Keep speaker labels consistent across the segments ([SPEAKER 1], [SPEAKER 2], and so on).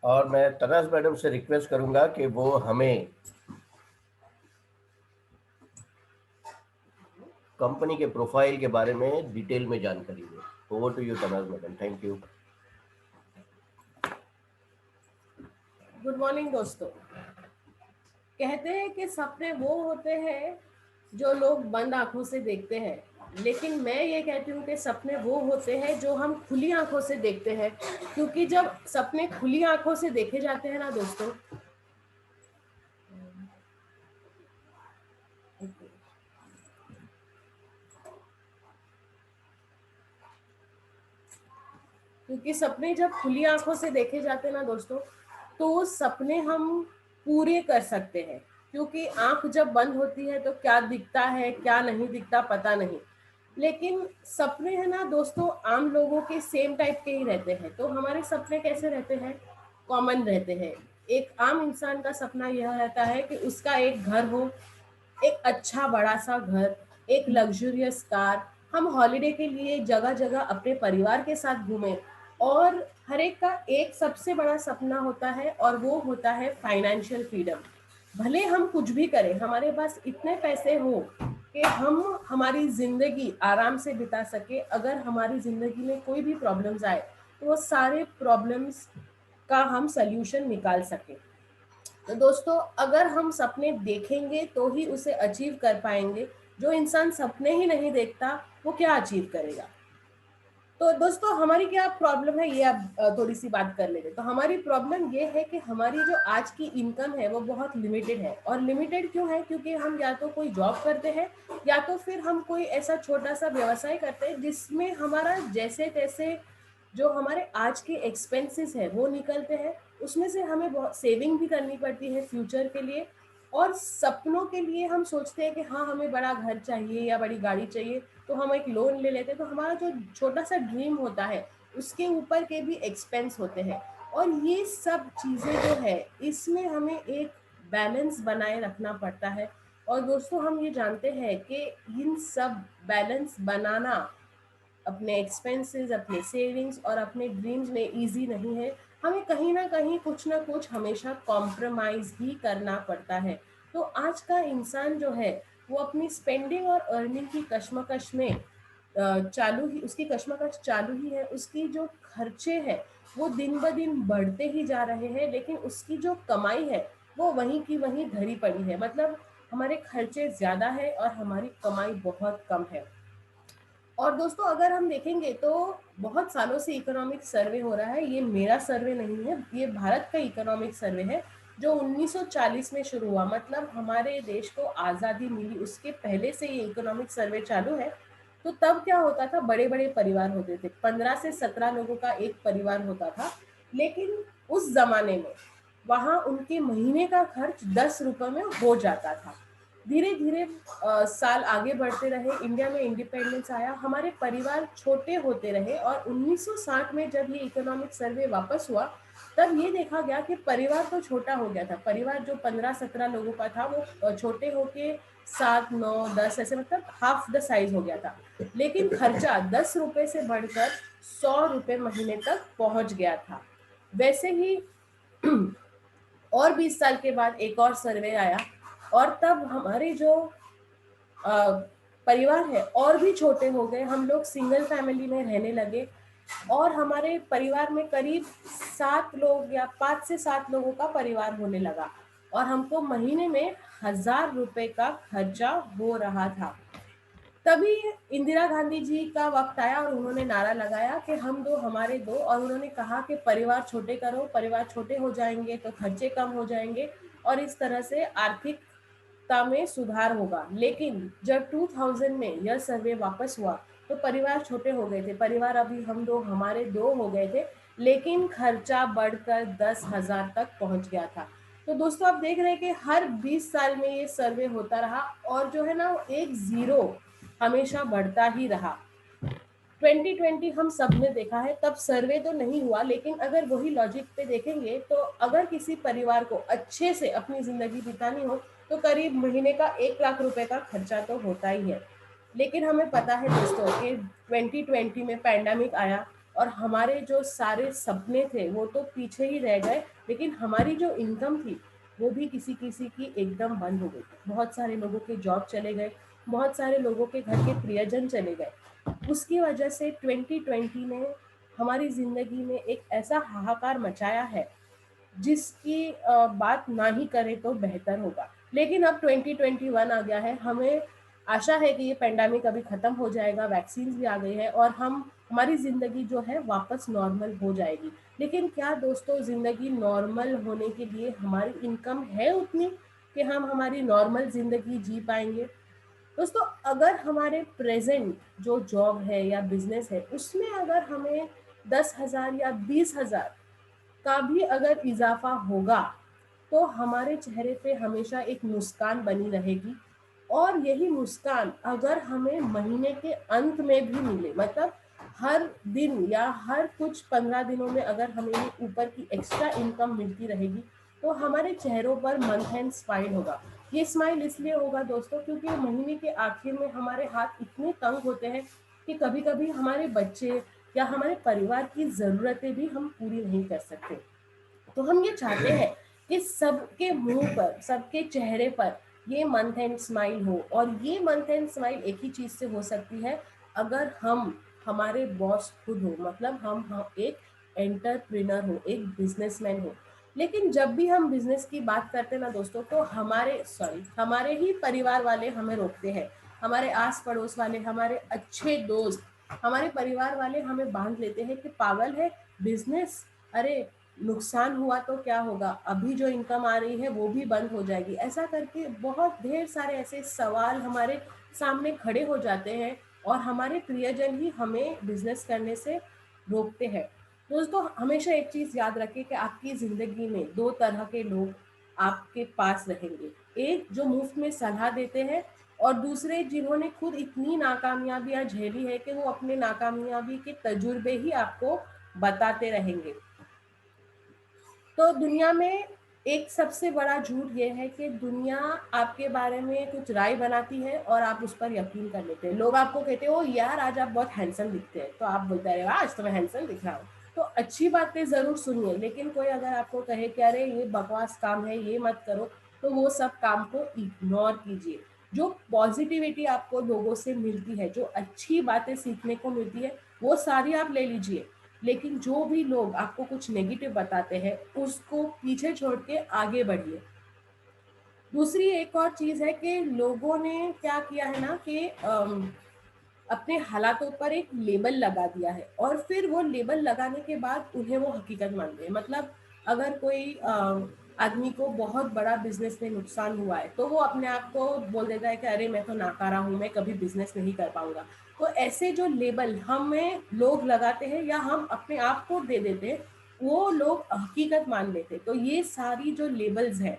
[SPEAKER 1] और मैं तनाज मैडम से रिक्वेस्ट करूंगा कि वो हमें कंपनी के प्रोफाइल के बारे में डिटेल में जानकारी दे। Over to you Tanaz madam, thank you.
[SPEAKER 2] Good morning दोस्तों। कहते हैं कि सपने वो होते हैं जो लोग बंद आंखों से देखते हैं, लेकिन मैं ये कहती हूँ कि सपने वो होते हैं जो हम खुली आंखों से देखते हैं। क्योंकि जब सपने खुली आंखों से देखे जाते हैं ना दोस्तों, क्योंकि सपने जब खुली आंखों से देखे जाते हैं ना दोस्तों, तो वो सपने हम पूरे कर सकते हैं। क्योंकि आंख जब बंद होती है तो क्या दिखता है क्या नहीं दिखता पता नहीं। लेकिन सपने है ना दोस्तों, आम लोगों के सेम टाइप के ही रहते हैं। तो हमारे सपने कैसे रहते हैं? कॉमन रहते हैं। एक आम इंसान का सपना यह रहता है कि उसका एक घर हो, एक अच्छा बड़ा सा घर, एक लग्जरियस कार, हम हॉलिडे के लिए जगह जगह अपने परिवार के साथ घूमें। और हर एक का एक सबसे बड़ा सपना होता है और वो होता है फाइनेंशियल फ्रीडम। भले हम कुछ भी करें, हमारे पास इतने पैसे हो कि हम हमारी जिंदगी आराम से बिता सके। अगर हमारी जिंदगी में कोई भी प्रॉब्लम्स आए तो वो सारे प्रॉब्लम्स का हम सल्यूशन निकाल सके। तो दोस्तों, अगर हम सपने देखेंगे तो ही उसे अचीव कर पाएंगे। जो इंसान सपने ही नहीं देखता वो क्या अचीव करेगा? तो दोस्तों, हमारी क्या प्रॉब्लम है ये आप थोड़ी सी बात कर लेते। तो हमारी प्रॉब्लम ये है कि हमारी जो आज की इनकम है वो बहुत लिमिटेड है। और लिमिटेड क्यों है? क्योंकि हम या तो कोई जॉब करते हैं या तो फिर हम कोई ऐसा छोटा सा व्यवसाय करते हैं जिसमें हमारा जैसे तैसे जो हमारे आज के एक्सपेंसेस है वो निकलते हैं। उसमें से हमें बहुत सेविंग भी करनी पड़ती है फ्यूचर के लिए। और सपनों के लिए हम सोचते हैं कि हाँ, हमें बड़ा घर चाहिए या बड़ी गाड़ी चाहिए, तो हम एक लोन ले लेते हैं। तो हमारा जो छोटा सा ड्रीम होता है उसके ऊपर के भी एक्सपेंस होते हैं। और ये सब चीज़ें जो है, इसमें हमें एक बैलेंस बनाए रखना पड़ता है। और दोस्तों, हम ये जानते हैं कि इन सब बैलेंस बनाना अपने एक्सपेंसेस, अपने सेविंग्स और अपने ड्रीम्स में इजी नहीं है। हमें कहीं ना कुछ हमेशा कॉम्प्रोमाइज ही करना पड़ता है। तो आज का इंसान जो है वो अपनी स्पेंडिंग और अर्निंग की कश्मकश में चालू ही उसकी कश्मकश चालू ही है। उसकी जो खर्चे हैं वो दिन ब दिन बढ़ते ही जा रहे हैं, लेकिन उसकी जो कमाई है वो वहीं की वहीं धरी पड़ी है। मतलब हमारे खर्चे ज़्यादा है और हमारी कमाई बहुत कम है। और दोस्तों, अगर हम देखेंगे तो बहुत सालों से इकोनॉमिक सर्वे हो रहा है। ये मेरा सर्वे नहीं है, ये भारत का इकोनॉमिक सर्वे है जो 1940 में शुरू हुआ। मतलब हमारे देश को आज़ादी मिली उसके पहले से ये इकोनॉमिक सर्वे चालू है। तो तब क्या होता था, बड़े बड़े परिवार होते थे, 15 से 17 लोगों का एक परिवार होता था। लेकिन उस जमाने में वहाँ उनके महीने का खर्च 10 रुपए में हो जाता था। धीरे धीरे साल आगे बढ़ते रहे, इंडिया में इंडिपेंडेंस आया, हमारे परिवार छोटे होते रहे। और 1960 में जब ये इकोनॉमिक सर्वे वापस हुआ, तब ये देखा गया कि परिवार तो छोटा हो गया था। परिवार जो 15-17 लोगों का था वो छोटे होके 7, 9, 10 ऐसे, मतलब हाफ द साइज हो गया था। लेकिन खर्चा 10 रुपए से बढ़कर 100 रुपए महीने तक पहुंच गया था। वैसे ही और 20 साल के बाद एक और सर्वे आया और तब हमारे जो अ, परिवार है और भी छोटे हो गए। हम लोग सिंगल फैमिली में रहने लगे और हमारे परिवार में करीब 7 लोग या 5 से 7 लोगों का परिवार होने लगा। और हमको महीने में 1000 रुपए का खर्चा हो रहा था। तभी इंदिरा गांधी जी का वक्त आया और उन्होंने नारा लगाया कि हम दो हमारे दो। और उन्होंने कहा कि परिवार छोटे करो, परिवार छोटे हो जाएंगे तो खर्चे कम हो जाएंगे और इस तरह से आर्थिकता में सुधार होगा। लेकिन जब 2000 में यह सर्वे वापस हुआ तो परिवार छोटे हो गए थे। परिवार अभी हम दो हमारे दो हो गए थे, लेकिन खर्चा बढ़कर 10,000 तक पहुंच गया था। तो दोस्तों, आप देख रहे हैं कि हर 20 साल में ये सर्वे होता रहा और जो है ना वो एक जीरो हमेशा बढ़ता ही रहा। 2020 हम सब ने देखा है, तब सर्वे तो नहीं हुआ, लेकिन अगर वही लॉजिक पे देखेंगे तो अगर किसी परिवार को अच्छे से अपनी जिंदगी बितानी हो तो करीब महीने का 1 लाख रुपए का खर्चा तो होता ही है। लेकिन हमें पता है दोस्तों कि 2020 में पैंडेमिक आया और हमारे जो सारे सपने थे वो तो पीछे ही रह गए। लेकिन हमारी जो इनकम थी वो भी किसी किसी की एकदम बंद हो गई। बहुत सारे लोगों के जॉब चले गए, बहुत सारे लोगों के घर के प्रियजन चले गए। उसकी वजह से 2020 ने हमारी ज़िंदगी में एक ऐसा हाहाकार मचाया है जिसकी बात ना ही करें तो बेहतर होगा। लेकिन अब 2021 आ गया है, हमें आशा है कि ये पेंडेमिक अभी ख़त्म हो जाएगा, वैक्सीन भी आ गई है और हम हमारी ज़िंदगी जो है वापस नॉर्मल हो जाएगी। लेकिन क्या दोस्तों ज़िंदगी नॉर्मल होने के लिए हमारी इनकम है उतनी कि हम हमारी नॉर्मल ज़िंदगी जी पाएंगे? दोस्तों अगर हमारे प्रेजेंट जो जॉब है या बिजनेस है उसमें अगर हमें 10,000 या 20,000 का भी अगर इजाफा होगा तो हमारे चेहरे पे हमेशा एक मुस्कान बनी रहेगी। और यही मुस्कान अगर हमें महीने के अंत में भी मिले, मतलब हर दिन या हर कुछ 15 दिनों में अगर हमें ये ऊपर की एक्स्ट्रा इनकम मिलती रहेगी तो हमारे चेहरों पर मंथ एंड स्माइल होगा। ये स्माइल इसलिए होगा दोस्तों क्योंकि महीने के आखिर में हमारे हाथ इतने तंग होते हैं कि कभी कभी हमारे बच्चे या हमारे परिवार की ज़रूरतें भी हम पूरी नहीं कर सकते। तो हम ये चाहते हैं कि सबके मुंह पर, सबके चेहरे पर ये मंथ एंड स्माइल हो। और ये मंथ एंड स्माइल एक ही चीज से हो सकती है, अगर हम हमारे बॉस खुद हो, मतलब हम एक एंटरप्रेन्योर हो, एक बिजनेसमैन हो। लेकिन जब भी हम बिजनेस की बात करते हैं ना दोस्तों, तो हमारे ही परिवार वाले हमें रोकते हैं, हमारे आस पड़ोस वाले, हमारे अच्छे दोस्त, हमारे परिवार वाले हमें बांध लेते हैं कि पागल है, बिजनेस, अरे नुकसान हुआ तो क्या होगा, अभी जो इनकम आ रही है वो भी बंद हो जाएगी। ऐसा करके बहुत ढेर सारे ऐसे सवाल हमारे सामने खड़े हो जाते हैं और हमारे प्रियजन ही हमें बिजनेस करने से रोकते हैं। दोस्तों हमेशा एक चीज याद रखें कि आपकी जिंदगी में दो तरह के लोग आपके पास रहेंगे। एक जो मुफ्त में सलाह देते हैं और दूसरे जिन्होंने खुद इतनी नाकामयाबियां झेली है कि वो अपने नाकामयाबी के तजुर्बे ही आपको बताते रहेंगे। तो दुनिया में एक सबसे बड़ा झूठ ये है कि दुनिया आपके बारे में कुछ राय बनाती है और आप उस पर यकीन कर लेते हैं। लोग आपको कहते हैं ओ यार आज आप बहुत हैंडसम दिखते हैं, तो आप बोलते हैं अरे वाह आज तो मैं हैंडसम दिख रहा हूँ। तो अच्छी बातें जरूर सुनिए, लेकिन कोई अगर आपको कहे कि अरे ये बकवास काम है ये मत करो, तो वो सब काम को इग्नोर कीजिए। जो पॉजिटिविटी आपको लोगों से मिलती है, जो अच्छी बातें सीखने को मिलती है, वो सारी आप ले लीजिए। लेकिन जो भी लोग आपको कुछ नेगेटिव बताते हैं उसको पीछे छोड़ के आगे बढ़िए। दूसरी एक और चीज है कि लोगों ने क्या किया है ना कि अपने हालातों पर एक लेबल लगा दिया है और फिर वो लेबल लगाने के बाद उन्हें वो हकीकत मानते हैं। मतलब अगर कोई आदमी को बहुत बड़ा बिजनेस में नुकसान हुआ है तो वो अपने आप को बोल देता है कि अरे मैं तो नाकारा हूँ, मैं कभी बिजनेस नहीं कर पाऊंगा। तो ऐसे जो लेबल हमें लोग लगाते हैं या हम अपने आप को दे देते हैं, वो लोग हकीकत मान लेते हैं। तो ये सारी जो लेबल्स है,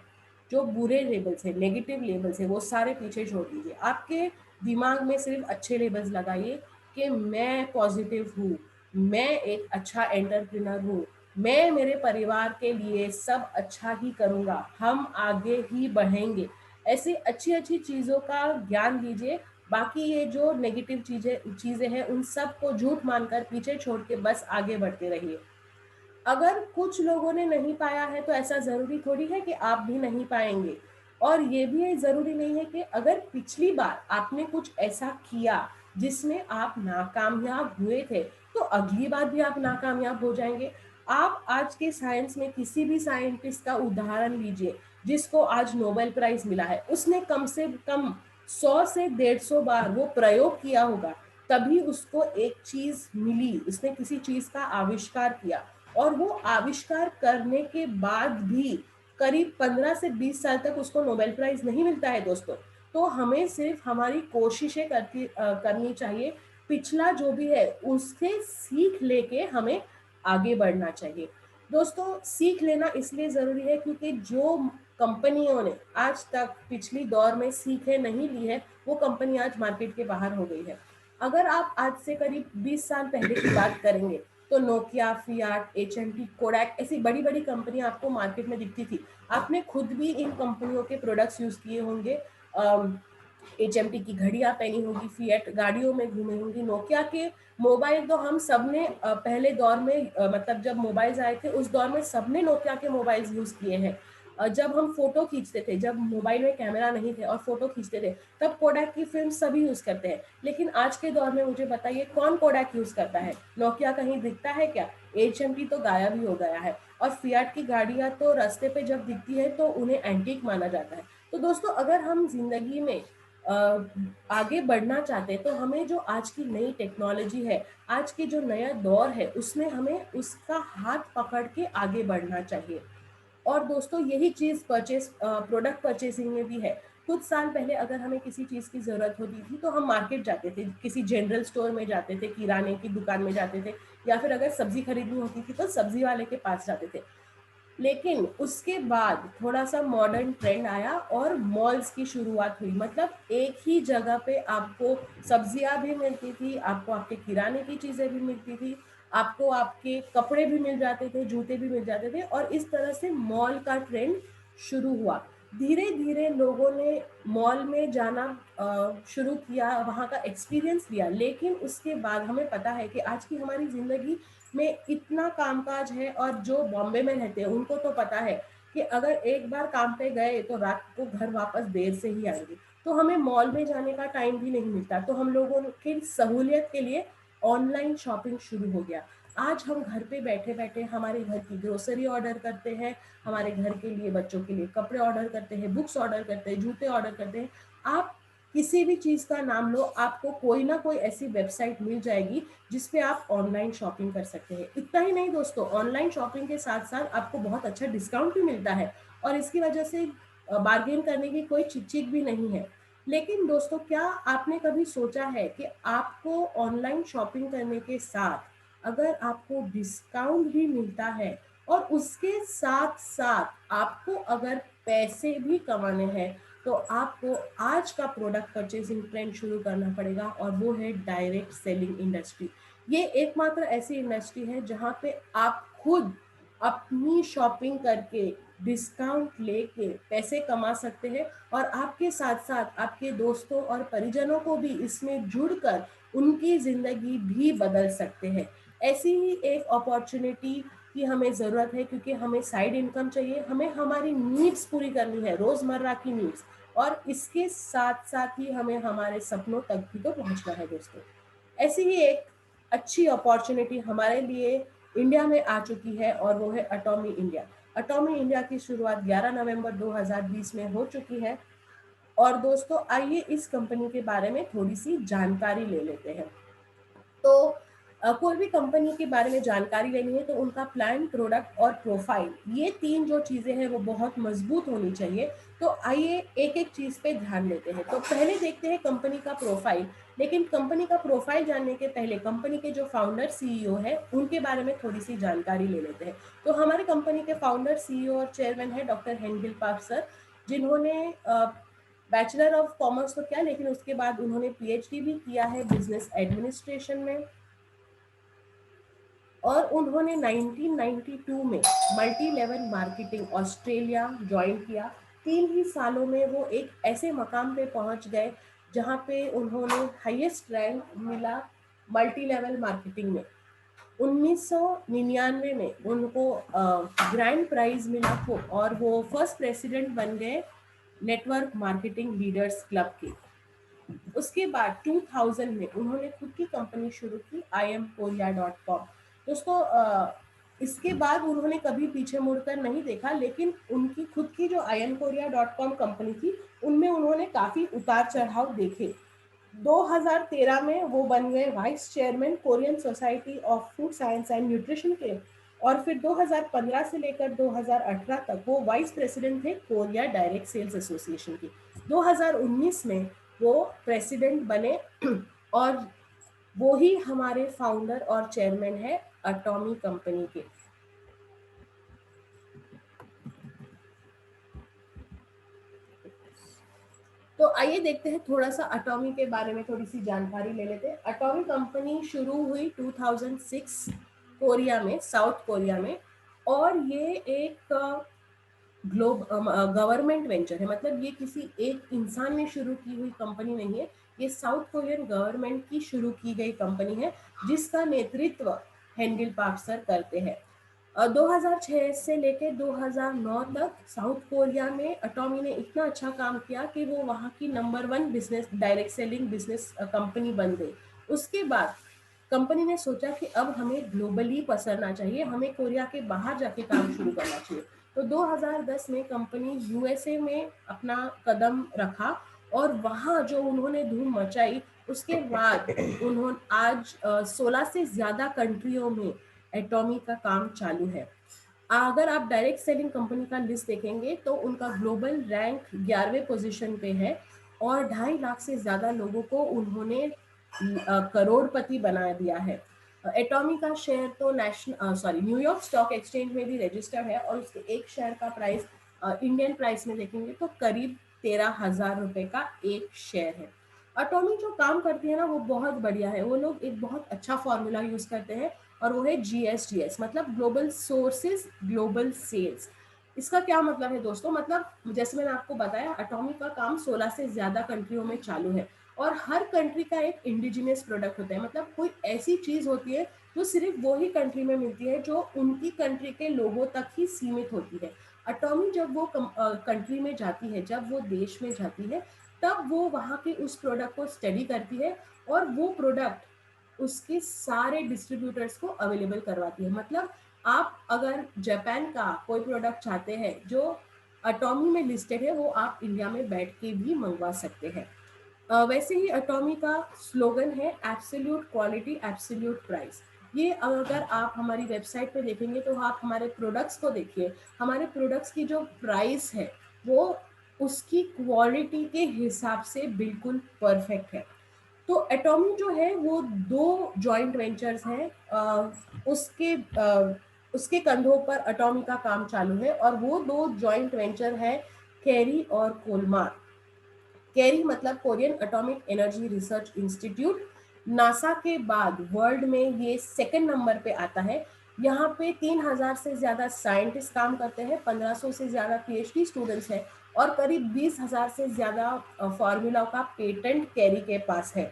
[SPEAKER 2] जो बुरे लेबल्स है, नेगेटिव लेबल्स है, वो सारे पीछे छोड़ दीजिए। आपके दिमाग में सिर्फ अच्छे लेबल्स लगाइए कि मैं पॉजिटिव हूँ, मैं एक अच्छा एंटरप्रेन्योर हूँ, मैं मेरे परिवार के लिए सब अच्छा ही करूँगा, हम आगे ही बढ़ेंगे। ऐसी अच्छी अच्छी चीज़ों का ज्ञान दीजिए। बाकी ये जो नेगेटिव चीज़ें चीज़ें हैं उन सब को झूठ मानकर पीछे छोड़ के बस आगे बढ़ते रहिए। अगर कुछ लोगों ने नहीं पाया है तो ऐसा जरूरी थोड़ी है कि आप भी नहीं पाएंगे। और ये भी जरूरी नहीं है कि अगर पिछली बार आपने कुछ ऐसा किया जिसमें आप नाकामयाब हुए थे तो अगली बार भी आप नाकामयाब हो जाएंगे। आप आज के साइंस में किसी भी साइंटिस्ट का उदाहरण लीजिए जिसको आज नोबेल प्राइज मिला है, उसने कम से कम 100 से 150 बार वो प्रयोग किया होगा, तभी उसको एक चीज मिली, उसने किसी चीज का आविष्कार किया। और वो आविष्कार करने के बाद भी करीब 15 से 20 साल तक उसको नोबेल प्राइज नहीं मिलता है दोस्तों। तो हमें सिर्फ हमारी कोशिशें करनी चाहिए, पिछला जो भी है उससे सीख लेके हमें आगे बढ़ना चाहिए। दोस्तों सीख लेना इसलिए ज़रूरी है क्योंकि जो कंपनियों ने आज तक पिछली दौर में सीखें नहीं ली है वो कंपनी आज मार्केट के बाहर हो गई है। अगर आप आज से करीब 20 साल पहले की बात करेंगे तो नोकिया, फियाट, एच&टी, कोडैक ऐसी बड़ी बड़ी कंपनियां आपको मार्केट में दिखती थी। आपने खुद भी इन कंपनियों के प्रोडक्ट्स यूज किए होंगे। HMT की घड़ियां पहनी होगी, फिएट गाड़ियों में घूमे होंगी, नोकिया के मोबाइल तो हम सबने पहले दौर में मतलब जब मोबाइल्स आए थे उस दौर में सबने नोकिया के मोबाइल्स यूज किए हैं। जब हम फोटो खींचते थे, जब मोबाइल में कैमरा नहीं थे और फोटो खींचते थे, तब कोडैक की फिल्म सभी यूज करते हैं। लेकिन आज के दौर में मुझे बताइए कौन कोडैक यूज करता है? नोकिया कहीं दिखता है क्या? HMT तो गायब ही हो गया है। और फिएट की गाड़ियां तो रास्ते पे जब दिखती है तो उन्हें एंटीक माना जाता है। तो दोस्तों, अगर हम जिंदगी में आगे बढ़ना चाहते हैं तो हमें जो आज की नई टेक्नोलॉजी है, आज की जो नया दौर है, उसमें हमें उसका हाथ पकड़ के आगे बढ़ना चाहिए। और दोस्तों, यही चीज प्रोडक्ट परचेसिंग में भी है। कुछ साल पहले अगर हमें किसी चीज की जरूरत होती थी तो हम मार्केट जाते थे, किसी जनरल स्टोर में जाते थे, किराने की दुकान में जाते थे, या फिर अगर सब्जी खरीदनी होती थी तो सब्जी वाले के पास जाते थे। लेकिन उसके बाद थोड़ा सा मॉडर्न ट्रेंड आया और मॉल्स की शुरुआत हुई। मतलब एक ही जगह पे आपको सब्जियां भी मिलती थी, आपको आपके किराने की चीजें भी मिलती थी, आपको आपके कपड़े भी मिल जाते थे, जूते भी मिल जाते थे, और इस तरह से मॉल का ट्रेंड शुरू हुआ। धीरे धीरे लोगों ने मॉल में जाना शुरू किया, वहाँ का एक्सपीरियंस लिया। लेकिन उसके बाद हमें पता है कि आज की हमारी जिंदगी में इतना कामकाज है, और जो बॉम्बे में रहते हैं उनको तो पता है कि अगर एक बार काम पे गए तो रात को घर वापस देर से ही आएंगे, तो हमें मॉल में जाने का टाइम भी नहीं मिलता। तो हम लोगों की सहूलियत के लिए ऑनलाइन शॉपिंग शुरू हो गया। आज हम घर पे बैठे बैठे हमारे घर की ग्रोसरी ऑर्डर करते हैं, हमारे घर के लिए, बच्चों के लिए कपड़े ऑर्डर करते हैं, बुक्स ऑर्डर करते हैं, जूते ऑर्डर करते हैं। आप किसी भी चीज का नाम लो, आपको कोई ना कोई ऐसी वेबसाइट मिल जाएगी जिस पे आप ऑनलाइन शॉपिंग कर सकते हैं। इतना ही नहीं दोस्तों, ऑनलाइन शॉपिंग के साथ साथ आपको बहुत अच्छा डिस्काउंट भी मिलता है, और इसकी वजह से बार्गेन करने की कोई चिक भी नहीं है। लेकिन दोस्तों, क्या आपने कभी सोचा है कि आपको ऑनलाइन शॉपिंग करने के साथ अगर आपको डिस्काउंट भी मिलता है, और उसके साथ साथ आपको अगर पैसे भी कमाने हैं, तो आपको आज का प्रोडक्ट परचेसिंग ट्रेंड शुरू करना पड़ेगा, और वो है डायरेक्ट सेलिंग इंडस्ट्री। ये एकमात्र ऐसी इंडस्ट्री है जहाँ पे आप खुद अपनी शॉपिंग करके डिस्काउंट लेके पैसे कमा सकते हैं, और आपके साथ साथ आपके दोस्तों और परिजनों को भी इसमें जुड़कर उनकी जिंदगी भी बदल सकते हैं। ऐसी ही एक अपॉर्चुनिटी की हमें ज़रूरत है, क्योंकि हमें साइड इनकम चाहिए, हमें हमारी नीड्स पूरी करनी है, रोज़मर्रा की नीड्स, और इसके साथ साथ ही हमें हमारे सपनों तक भी तो पहुंचना है दोस्तों। ऐसी ही एक अच्छी अपॉर्चुनिटी हमारे लिए इंडिया में आ चुकी है, और वो है अटॉमी इंडिया। अटॉमी इंडिया की शुरुआत 11 नवंबर 2020 में हो चुकी है। और दोस्तों, आइए इस कंपनी के बारे में थोड़ी सी जानकारी ले लेते हैं। तो कोई भी कंपनी के बारे में जानकारी लेनी है तो उनका प्लान, प्रोडक्ट और प्रोफाइल, ये तीन जो चीजें हैं वो बहुत मजबूत होनी चाहिए। तो आइए एक एक चीज पे ध्यान देते हैं। तो पहले देखते हैं कंपनी का प्रोफाइल। लेकिन कंपनी का प्रोफाइल जानने के पहले कंपनी के जो फाउंडर CEO है उनके बारे में थोड़ी सी जानकारी ले लेते हैं। तो हमारी कंपनी के फाउंडर, CEO और चेयरमैन है डॉक्टर हेनगिल पाप सर, जिन्होंने बैचलर ऑफ कॉमर्स तो किया, लेकिन उसके बाद उन्होंने PhD भी किया है बिजनेस एडमिनिस्ट्रेशन में। और उन्होंने 1992 में multi level marketing Australia join किया। 3 ही सालों में वो एक ऐसे मकाम पे पहुंच गए जहां पे उन्होंने हाईएस्ट रैंक मिला मल्टी लेवल मार्केटिंग में। 1999 में उनको ग्रैंड प्राइज मिला हो, और वो फर्स्ट प्रेसिडेंट बन गए नेटवर्क मार्केटिंग लीडर्स क्लब के। उसके बाद 2000 में उन्होंने खुद की कंपनी शुरू की, IamKorea.com। दोस्तों, इसके बाद उन्होंने कभी पीछे मुड़कर नहीं देखा, लेकिन उनकी खुद की जो IamKorea.com कंपनी थी उनमें उन्होंने काफी उतार चढ़ाव देखे। 2013 में वो बन गए vice chairman Korean society of food science and nutrition के, और फिर 2015 से लेकर 2018 तक वो वाइस प्रेसिडेंट थे कोरिया डायरेक्ट सेल्स एसोसिएशन की। 2019 में वो प्रेसिडेंट बने, और वो ही हमारे फाउंडर और चेयरमैन है अटॉमी कंपनी के। तो आइए देखते हैं थोड़ा सा अटॉमी के बारे में, थोड़ी सी जानकारी ले लेते हैं। अटॉमी कंपनी शुरू हुई 2006 कोरिया में, साउथ कोरिया में, और ये एक गवर्नमेंट वेंचर है, मतलब ये किसी एक इंसान ने शुरू की हुई कंपनी नहीं है, ये साउथ कोरियन गवर्नमेंट की शुरू की गई कंपनी है जिसका नेतृत्व हेंडिल पार्क सर करते हैं। 2006 से लेकर 2009 तक साउथ कोरिया में एटॉमी ने इतना अच्छा काम किया कि वो वहाँ की number 1 business direct selling business company बन गई। उसके बाद कंपनी ने सोचा कि अब हमें ग्लोबली पसरना चाहिए, हमें कोरिया के बाहर जाके काम शुरू करना चाहिए। तो 2010 में कंपनी यूएसए में अपना कदम रखा और वहाँ जो उन्होंने धूम मचाई, उसके बाद उन्होंने आज 16 से ज़्यादा कंट्रियों में एटॉमी का काम चालू है। अगर आप डायरेक्ट सेलिंग कंपनी का लिस्ट देखेंगे तो उनका ग्लोबल रैंक 11वें पोजीशन पे है और 2.5 लाख से ज़्यादा लोगों को उन्होंने करोड़पति बना दिया है। एटॉमी का शेयर तो न्यूयॉर्क स्टॉक एक्सचेंज में भी रजिस्टर्ड है और उसके एक शेयर का प्राइस इंडियन प्राइस में देखेंगे तो करीब 13,000 रुपए का एक शेयर है। एटॉमी जो काम करती है ना वो बहुत बढ़िया है। वो लोग एक बहुत अच्छा फॉर्मूला यूज करते हैं और वो है GSDS, मतलब ग्लोबल सोर्सेज ग्लोबल सेल्स। इसका क्या मतलब है दोस्तों? मतलब जैसे मैंने आपको बताया एटॉमी का काम 16 से ज्यादा कंट्रियों में चालू है और हर कंट्री का एक इंडिजिनियस प्रोडक्ट होता है, मतलब कोई ऐसी चीज होती है जो सिर्फ वो ही कंट्री में मिलती है, जो उनकी कंट्री के लोगों तक ही सीमित होती है। एटॉमी जब वो कंट्री में जाती है, जब वो देश में जाती है, तब वो वहाँ के उस प्रोडक्ट को स्टडी करती है और वो प्रोडक्ट उसके सारे डिस्ट्रीब्यूटर्स को अवेलेबल करवाती है। मतलब आप अगर जापान का कोई प्रोडक्ट चाहते हैं जो एटॉमी में लिस्टेड है, वो आप इंडिया में बैठ के भी मंगवा सकते हैं। वैसे ही एटॉमी का स्लोगन है एब्सोल्यूट क्वालिटी एब्सोल्यूट प्राइस। ये अगर आप हमारी वेबसाइट पे देखेंगे तो आप हमारे प्रोडक्ट्स को देखिए, हमारे प्रोडक्ट्स की जो प्राइस है वो उसकी क्वालिटी के हिसाब से बिल्कुल परफेक्ट है। तो एटॉमी जो है वो 2 जॉइंट वेंचर्स हैं, उसके कंधों पर एटॉमी का काम चालू है और वो 2 जॉइंट वेंचर है कैरी और कोलमार। कैरी मतलब Korean atomic energy research institute. NASA के बाद वर्ल्ड में ये सेकंड नंबर पे आता है। यहाँ पे 3,000 से ज्यादा साइंटिस्ट काम करते हैं, 1,500 से ज्यादा PhD स्टूडेंट्स हैं और करीब 20,000 से ज्यादा फार्मूला का पेटेंट कैरी के पास है।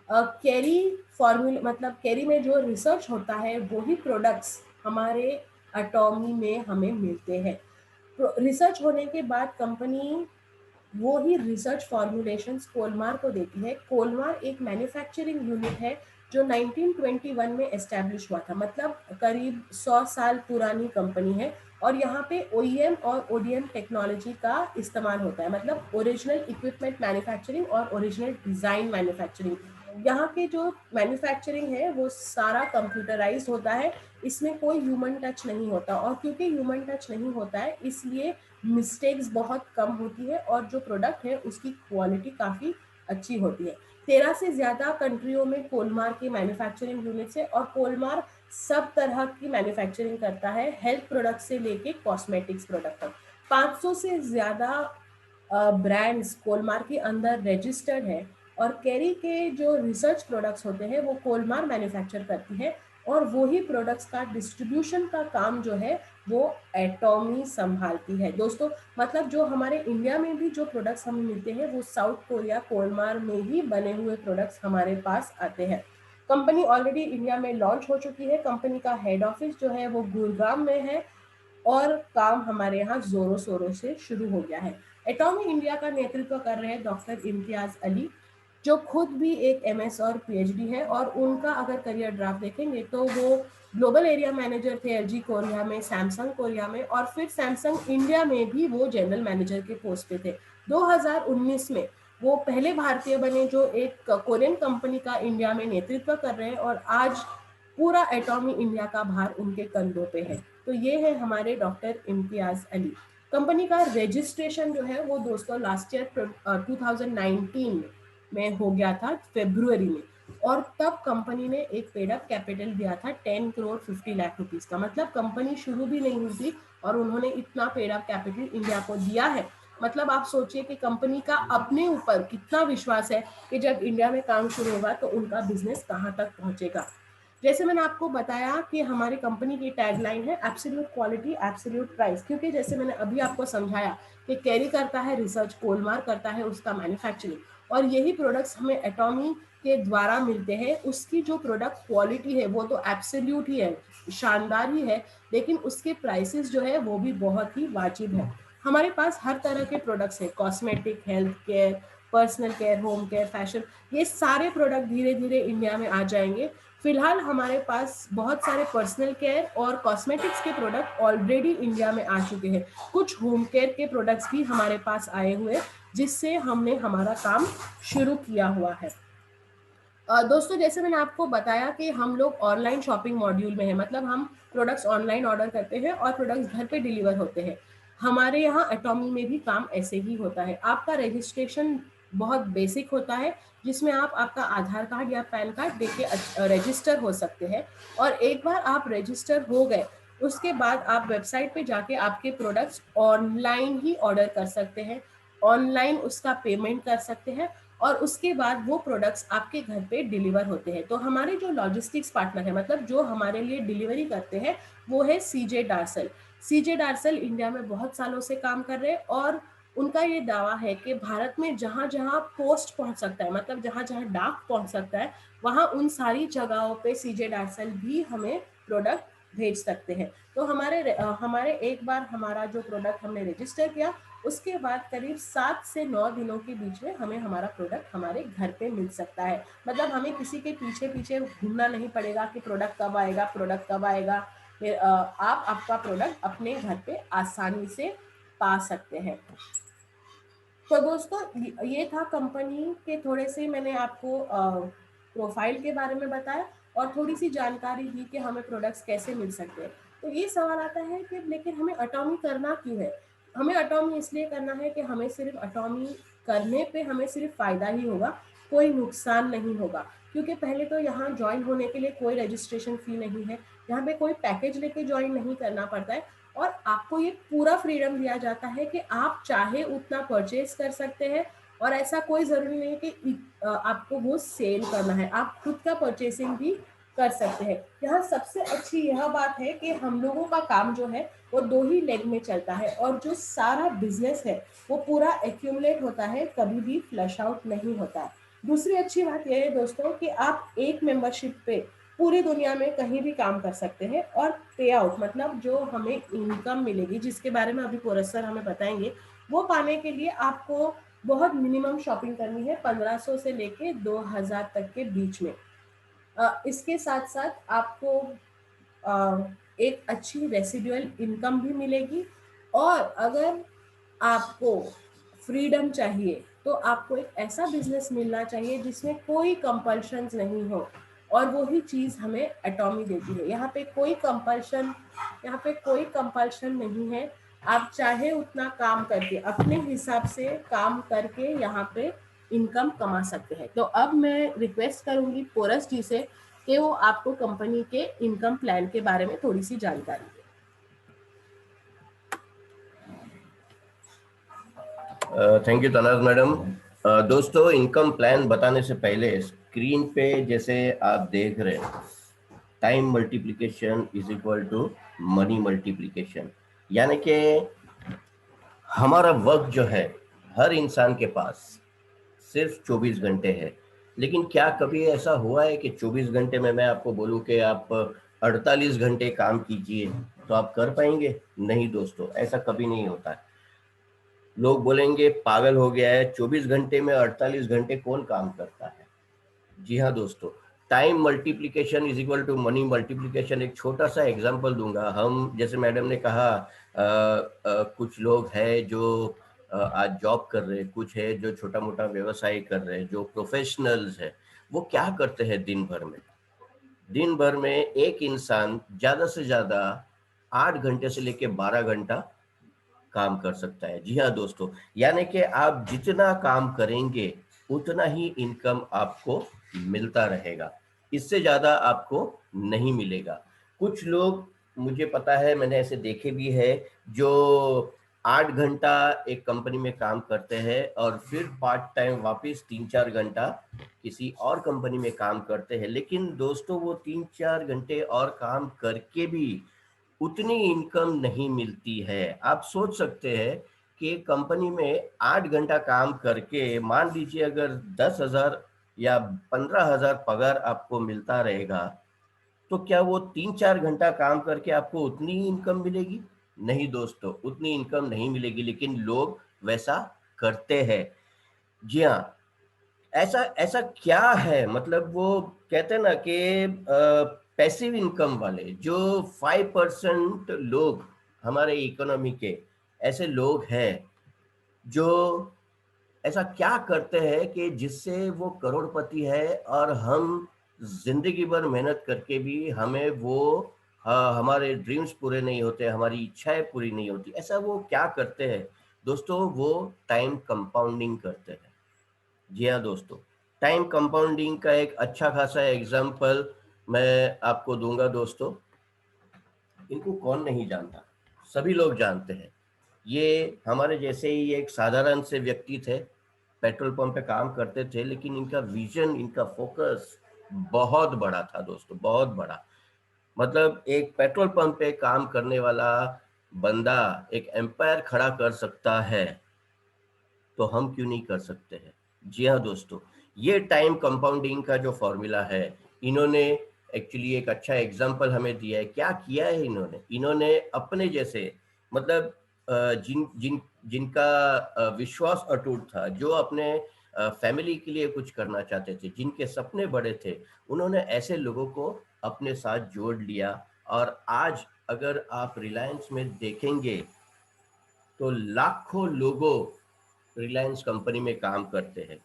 [SPEAKER 2] कैरी फार्मूला मतलब कैरी में जो रिसर्च होता है वही प्रोडक्ट्स हमारे एटॉमी में हमें मिलते हैं। रिसर्च होने के बाद कंपनी वो ही रिसर्च फॉर्मुलेशंस कोलमार को देती है। कोलमार एक मैन्युफैक्चरिंग यूनिट है जो 1921 में एस्टैब्लिश हुआ था, मतलब करीब 100 साल पुरानी कंपनी है और यहाँ पे OEM और ODM टेक्नोलॉजी का इस्तेमाल होता है, मतलब ओरिजिनल इक्विपमेंट मैन्युफैक्चरिंग और ओरिजिनल डिज़ाइन मैन्युफैक्चरिंग। यहाँ के जो मैन्युफैक्चरिंग है वो सारा कंप्यूटराइज्ड होता है, इसमें कोई ह्यूमन टच नहीं होता और क्योंकि ह्यूमन टच नहीं होता है इसलिए मिस्टेक्स बहुत कम होती है और जो प्रोडक्ट है उसकी क्वालिटी काफ़ी अच्छी होती है। 13 से ज़्यादा कंट्रियों में कोलमार की मैन्युफैक्चरिंग यूनिट्स है और कोलमार सब तरह की मैन्युफैक्चरिंग करता है, हेल्थ प्रोडक्ट से लेके कॉस्मेटिक्स प्रोडक्ट तक। 500 से ज़्यादा ब्रांड्स कोलमार के अंदर रजिस्टर्ड है और कैरी के जो रिसर्च प्रोडक्ट्स होते हैं वो कोलमार मैन्युफैक्चर करती है और वही प्रोडक्ट्स का डिस्ट्रीब्यूशन का काम जो है वो एटॉमी संभालती है। दोस्तों मतलब जो हमारे इंडिया में भी जो प्रोडक्ट्स हमें मिलते हैं वो साउथ कोरिया कोलमार में ही बने हुए प्रोडक्ट्स हमारे पास आते हैं। कंपनी ऑलरेडी इंडिया में लॉन्च हो चुकी है। कंपनी का हेड ऑफिस जो है वो गुड़गांव में है और काम हमारे यहाँ जोरों शोरों से शुरू हो गया है। एटॉमी इंडिया का नेतृत्व कर रहे हैं डॉक्टर इम्तियाज अली, जो खुद भी एक MS और PhD है और उनका अगर करियर ड्राफ्ट देखेंगे तो वो ग्लोबल एरिया मैनेजर थे LG कोरिया में, सैमसंग कोरिया में और फिर सैमसंग इंडिया में भी वो जनरल मैनेजर के पोस्ट पे थे। 2019 में वो पहले भारतीय बने जो एक कोरियन कंपनी का इंडिया में नेतृत्व कर रहे हैं और आज पूरा एटॉमी इंडिया का भार उनके कंधों पे है। तो ये है हमारे डॉक्टर इम्तियाज अली। कंपनी का रजिस्ट्रेशन जो है वो दोस्तों लास्ट ईयर 2019 में हो गया था फरवरी में और तब कंपनी ने एक पेड अप कैपिटल दिया था 10 करोड़ 50 लाख रुपीस का। मतलब कंपनी शुरू भी नहीं हुई थी और उन्होंने इतना पेड अप कैपिटल इंडिया को दिया है। मतलब आप सोचिए कि कंपनी का अपने ऊपर कितना विश्वास है कि जब इंडिया में काम शुरू होगा तो उनका बिजनेस कहाँ तक पहुंचेगा। जैसे मैंने आपको बताया कि हमारी कंपनी की टैगलाइन है एब्सोल्यूट क्वालिटी एब्सोल्यूट प्राइस, क्योंकि जैसे मैंने अभी आपको समझाया कि कैरी करता है रिसर्च, कोलमार करता है उसका मैन्युफैक्चरिंग, और यही प्रोडक्ट्स हमें एटॉमी के द्वारा मिलते हैं। उसकी जो प्रोडक्ट क्वालिटी है वो तो एब्सोल्यूट ही है, शानदार ही है, लेकिन उसके प्राइसेस जो है वो भी बहुत ही वाजिब है। हमारे पास हर तरह के प्रोडक्ट्स हैं, cosmetic, health care, personal care, home care, fashion, ये सारे प्रोडक्ट धीरे धीरे इंडिया में आ जाएंगे। फिलहाल हमारे पास बहुत सारे पर्सनल केयर और कॉस्मेटिक्स के प्रोडक्ट ऑलरेडी इंडिया में आ चुके हैं। कुछ होम केयर के प्रोडक्ट्स भी हमारे पास आए हुए, जिससे हमने हमारा काम शुरू किया हुआ है। दोस्तों, जैसे मैंने आपको बताया कि हम लोग ऑनलाइन शॉपिंग मॉड्यूल में है, मतलब हम प्रोडक्ट्स ऑनलाइन ऑर्डर करते हैं और प्रोडक्ट्स घर पे डिलीवर होते हैं। हमारे यहाँ एटॉमी में भी काम ऐसे ही होता है। आपका रजिस्ट्रेशन बहुत बेसिक होता है, जिसमें आप आपका आधार कार्ड या पैन कार्ड देके रजिस्टर हो सकते हैं, और एक बार आप रजिस्टर हो गए उसके बाद आप वेबसाइट पे जाके आपके प्रोडक्ट्स ऑनलाइन ही ऑर्डर कर सकते हैं, ऑनलाइन उसका पेमेंट कर सकते हैं, और उसके बाद वो प्रोडक्ट्स आपके घर पे डिलीवर होते हैं। तो हमारे जो लॉजिस्टिक्स पार्टनर है, मतलब जो हमारे लिए डिलीवरी करते हैं, वो है सीजे डार्सल। सीजे डार्सल इंडिया में बहुत सालों से काम कर रहे हैं, और उनका ये दावा है कि भारत में जहाँ जहाँ पोस्ट पहुँच सकता है, मतलब जहाँ जहाँ डाक पहुँच सकता है, वहाँ उन सारी जगहों पे सीजे डार्सल भी हमें प्रोडक्ट भेज सकते हैं। तो हमारे एक बार हमारा जो प्रोडक्ट हमने रजिस्टर किया, उसके बाद करीब 7 से 9 दिनों के बीच में हमें हमारा प्रोडक्ट हमारे घर पे मिल सकता है। मतलब हमें किसी के पीछे पीछे घूमना नहीं पड़ेगा कि प्रोडक्ट कब आएगा, प्रोडक्ट कब आएगा। फिर आप आपका प्रोडक्ट अपने घर पे आसानी से पा सकते हैं। तो दोस्तों, ये था कंपनी के थोड़े से, मैंने आपको प्रोफाइल के बारे में बताया और थोड़ी सी जानकारी दी कि हमें प्रोडक्ट्स कैसे मिल सकते हैं। तो ये सवाल आता है कि लेकिन हमें एटॉमी करना क्यों है? हमें एटॉमी इसलिए करना है कि हमें सिर्फ एटॉमी करने पे हमें सिर्फ फ़ायदा ही होगा, कोई नुकसान नहीं होगा। क्योंकि पहले तो यहाँ ज्वाइन होने के लिए कोई रजिस्ट्रेशन फ़ी नहीं है, यहाँ पे कोई पैकेज लेके ज्वाइन नहीं करना पड़ता है, और आपको ये पूरा फ्रीडम दिया जाता है कि आप चाहे उतना परचेज कर सकते हैं, और ऐसा कोई ज़रूरी नहीं है कि आपको वो सेल करना है, आप खुद का परचेसिंग भी कर सकते हैं। यहाँ सबसे अच्छी यह बात है कि हम लोगों का काम जो है वो 2 ही लेग में चलता है, और जो सारा बिजनेस है वो पूरा एक्यूमुलेट होता है, कभी भी फ्लश आउट नहीं होता है। दूसरी अच्छी बात यह है दोस्तों कि आप एक मेंबरशिप पे पूरी दुनिया में कहीं भी काम कर सकते हैं, और पे आउट मतलब जो हमें इनकम मिलेगी, जिसके बारे में अभी पोरस सर हमें बताएंगे, वो पाने के लिए आपको बहुत मिनिमम शॉपिंग करनी है, 1500 से लेके 2000 तक के बीच में। इसके साथ साथ आपको एक अच्छी रेसिडुअल इनकम भी मिलेगी, और अगर आपको फ्रीडम चाहिए तो आपको एक ऐसा बिजनेस मिलना चाहिए जिसमें कोई कंपल्शंस नहीं हो, और वही चीज़ हमें एटॉमी देती है। यहाँ पे कोई कंपल्शन नहीं है, आप चाहे उतना काम करके अपने हिसाब से काम करके यहाँ पे इनकम कमा सकते हैं। तो अब मैं रिक्वेस्ट करूंगी पोरस जी से कि वो आपको कंपनी के इनकम प्लान के बारे में थोड़ी सी जानकारी दें।
[SPEAKER 1] Thank you Tanaz madam. दोस्तों, इनकम प्लान बताने से पहले स्क्रीन पे जैसे आप देख रहे हैं, time multiplication is equal to money multiplication, यानी कि हमारा वक्त जो है हर इंसान के पास सिर्फ 24 घंटे है। लेकिन क्या कभी ऐसा हुआ है कि 24 घंटे में मैं आपको बोलूं कि आप 48 घंटे काम कीजिए तो आप कर पाएंगे? नहीं दोस्तों, ऐसा कभी नहीं होता है। लोग बोलेंगे पागल हो गया है, 24 घंटे में 48 घंटे कौन काम करता है? जी हाँ दोस्तों, time multiplication is equal to money multiplication. एक छोटा सा एग्जांपल दूंगा। हम जैसे मैडम ने कहा कुछ लोग हैं जो आज जॉब कर रहे हैं, कुछ है जो छोटा मोटा व्यवसाय कर रहे हैं, जो प्रोफेशनल्स है, वो क्या करते हैं दिन भर में? दिन भर में एक इंसान ज्यादा से ज्यादा 8 घंटे से लेके 12 घंटा काम कर सकता है। जी हाँ दोस्तों, यानी कि आप जितना काम करेंगे उतना ही इनकम आपको मिलता रहेगा, इससे ज्यादा आपको नहीं मिलेगा। कुछ लोग, मुझे पता है, मैंने ऐसे देखे भी है, जो 8 घंटा एक कंपनी में काम करते हैं और फिर पार्ट टाइम वापस 3-4 घंटा किसी और कंपनी में काम करते हैं, लेकिन दोस्तों वो 3-4 घंटे और काम करके भी उतनी इनकम नहीं मिलती है। आप सोच सकते हैं कि एक कंपनी में 8 घंटा काम करके मान लीजिए अगर 10,000 या 15,000 पगार आपको मिलता रहेगा, तो क्या वो 3-4 घंटा काम करके आपको उतनी इनकम मिलेगी? नहीं दोस्तों, उतनी इनकम नहीं मिलेगी, लेकिन लोग वैसा करते हैं। जी हाँ, ऐसा ऐसा क्या है, मतलब वो कहते हैं ना कि पैसिव इनकम वाले जो 5% लोग हमारे इकोनॉमी के ऐसे लोग हैं जो ऐसा क्या करते हैं कि जिससे वो करोड़पति है और हम जिंदगी भर मेहनत करके भी हमें वो हमारे ड्रीम्स पूरे नहीं होते, हमारी इच्छाएं पूरी नहीं होती। ऐसा वो क्या करते हैं दोस्तों? वो टाइम कंपाउंडिंग करते हैं। जी हाँ दोस्तों, टाइम कंपाउंडिंग का एक अच्छा खासा एग्जाम्पल मैं आपको दूंगा दोस्तों। इनको कौन नहीं जानता, सभी लोग जानते हैं। ये हमारे जैसे ही एक साधारण से व्यक्ति थे, पेट्रोल पंप पे काम करते थे, लेकिन इनका विजन, इनका फोकस बहुत बड़ा था दोस्तों, बहुत बड़ा। मतलब एक पेट्रोल पंप पे काम करने वाला बंदा एक एम्पायर खड़ा कर सकता है, तो हम क्यों नहीं कर सकते हैं? जी हाँ दोस्तों, ये टाइम कंपाउंडिंग का जो फॉर्मूला है, इन्होंने एक्चुअली एक अच्छा एग्जांपल हमें दिया है। क्या किया है इन्होंने? इन्होंने अपने जैसे, मतलब जिन जिन जिनका विश्वास अटूट था, जो अपने फैमिली के लिए कुछ करना चाहते थे, जिनके सपने बड़े थे, उन्होंने ऐसे लोगों को अपने साथ जोड़ लिया। और आज अगर आप रिलायंस में देखेंगे तो लाखों लोगों रिलायंस कंपनी में काम करते हैं।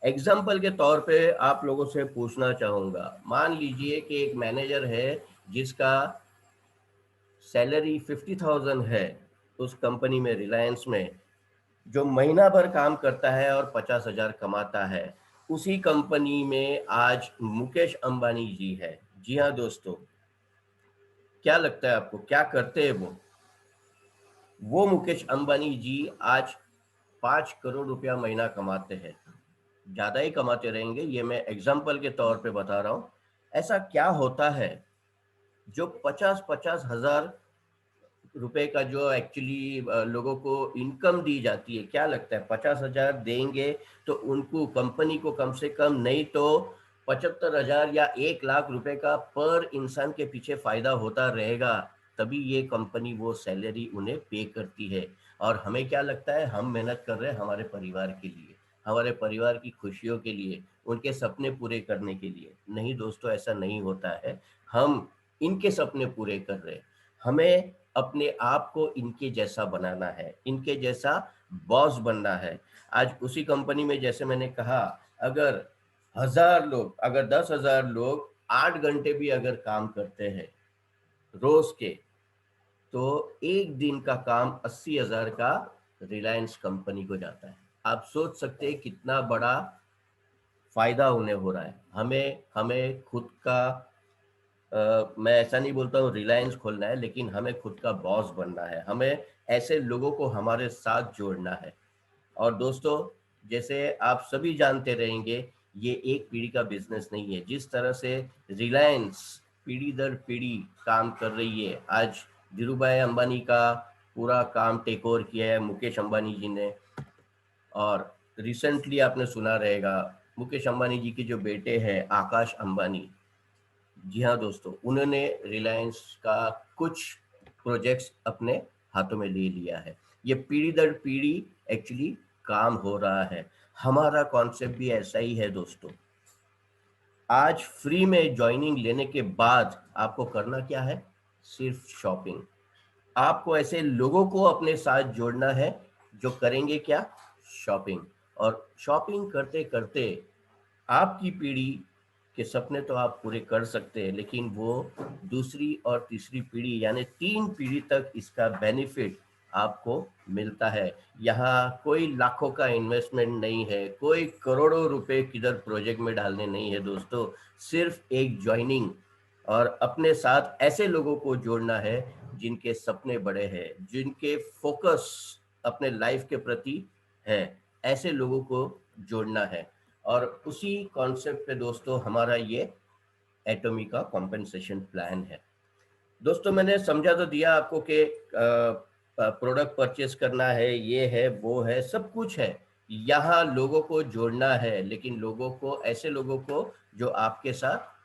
[SPEAKER 1] एग्जाम्पल के तौर पे आप लोगों से पूछना चाहूंगा, मान लीजिए कि एक मैनेजर है जिसका सैलरी 50,000 है उस कंपनी में, रिलायंस में, जो महीना भर काम करता है और 50,000 कमाता है। उसी कंपनी में आज मुकेश अंबानी जी है। जी हाँ दोस्तों, क्या लगता है आपको क्या करते हैं वो मुकेश अंबानी जी आज 5 करोड़ रुपया महीना कमाते हैं। ज्यादा ही कमाते रहेंगे, ये मैं एग्जाम्पल के तौर पे बता रहा हूँ। ऐसा क्या होता है जो 50-50 हजार रुपए का जो एक्चुअली लोगों को इनकम दी जाती है, क्या लगता है 50,000 देंगे तो उनको, कंपनी को कम से कम नहीं तो 75,000 या 1 लाख रुपए का पर इंसान के पीछे फायदा होता रहेगा, तभी ये कंपनी वो सैलरी उन्हें पे करती है। और हमें क्या लगता है, हम मेहनत कर रहे हैं हमारे परिवार के लिए, हमारे परिवार की खुशियों के लिए, उनके सपने पूरे करने के लिए। नहीं दोस्तों, ऐसा नहीं होता है। हम इनके सपने पूरे कर रहे हैं, हमें अपने आप को इनके जैसा बनाना है, इनके जैसा बॉस बनना है। आज उसी कंपनी में जैसे मैंने कहा, अगर 1,000 लोग, अगर 10,000 लोग 8 घंटे भी अगर काम करते हैं रोज के, तो एक दिन का काम 80,000 का रिलायंस कंपनी को जाता है। आप सोच सकते हैं कितना बड़ा फायदा उन्हें हो रहा है। हमें हमें खुद का मैं ऐसा नहीं बोलता हूँ रिलायंस खोलना है, लेकिन हमें खुद का बॉस बनना है, हमें ऐसे लोगों को हमारे साथ जोड़ना है। और दोस्तों, जैसे आप सभी जानते रहेंगे, ये एक पीढ़ी का बिजनेस नहीं है। जिस तरह से रिलायंस पीढ़ी दर पीढ़ी काम कर रही है, आज धीरूभाई अंबानी का पूरा काम टेक ओवर किया है मुकेश अंबानी जी ने। और रिसेंटली आपने सुना रहेगा, मुकेश अंबानी जी के जो बेटे हैं आकाश अंबानी, जी हाँ दोस्तों, उन्होंने रिलायंस का कुछ प्रोजेक्ट्स अपने हाथों में ले लिया है। ये पीढ़ी दर पीढ़ी एक्चुअली काम हो रहा है। हमारा कॉन्सेप्ट भी ऐसा ही है दोस्तों। आज फ्री में ज्वाइनिंग लेने के बाद आपको करना क्या है? सिर्फ शॉपिंग। आपको ऐसे लोगों को अपने साथ जोड़ना है जो करेंगे क्या? शॉपिंग। और शॉपिंग करते करते आपकी पीढ़ी के सपने तो आप पूरे कर सकते हैं, लेकिन वो दूसरी और तीसरी पीढ़ी यानी 3 पीढ़ी तक इसका बेनिफिट आपको मिलता है। यहाँ कोई लाखों का इन्वेस्टमेंट नहीं है, कोई करोड़ों रुपए किधर प्रोजेक्ट में डालने नहीं है दोस्तों। सिर्फ एक ज्वाइनिंग और अपने साथ ऐसे लोगों को जोड़ना है जिनके सपने बड़े हैं, जिनके फोकस अपने लाइफ के प्रति है, ऐसे लोगों को जोड़ना है। और उसी कॉन्सेप्ट पे दोस्तों हमारा ये एटॉमी का कॉम्पेंसेशन प्लान है। दोस्तों मैंने समझा तो दिया आपको कि प्रोडक्ट परचेस करना है, ये है वो है, सब कुछ है। यहाँ लोगों को जोड़ना है, लेकिन लोगों को, ऐसे लोगों को जो आपके साथ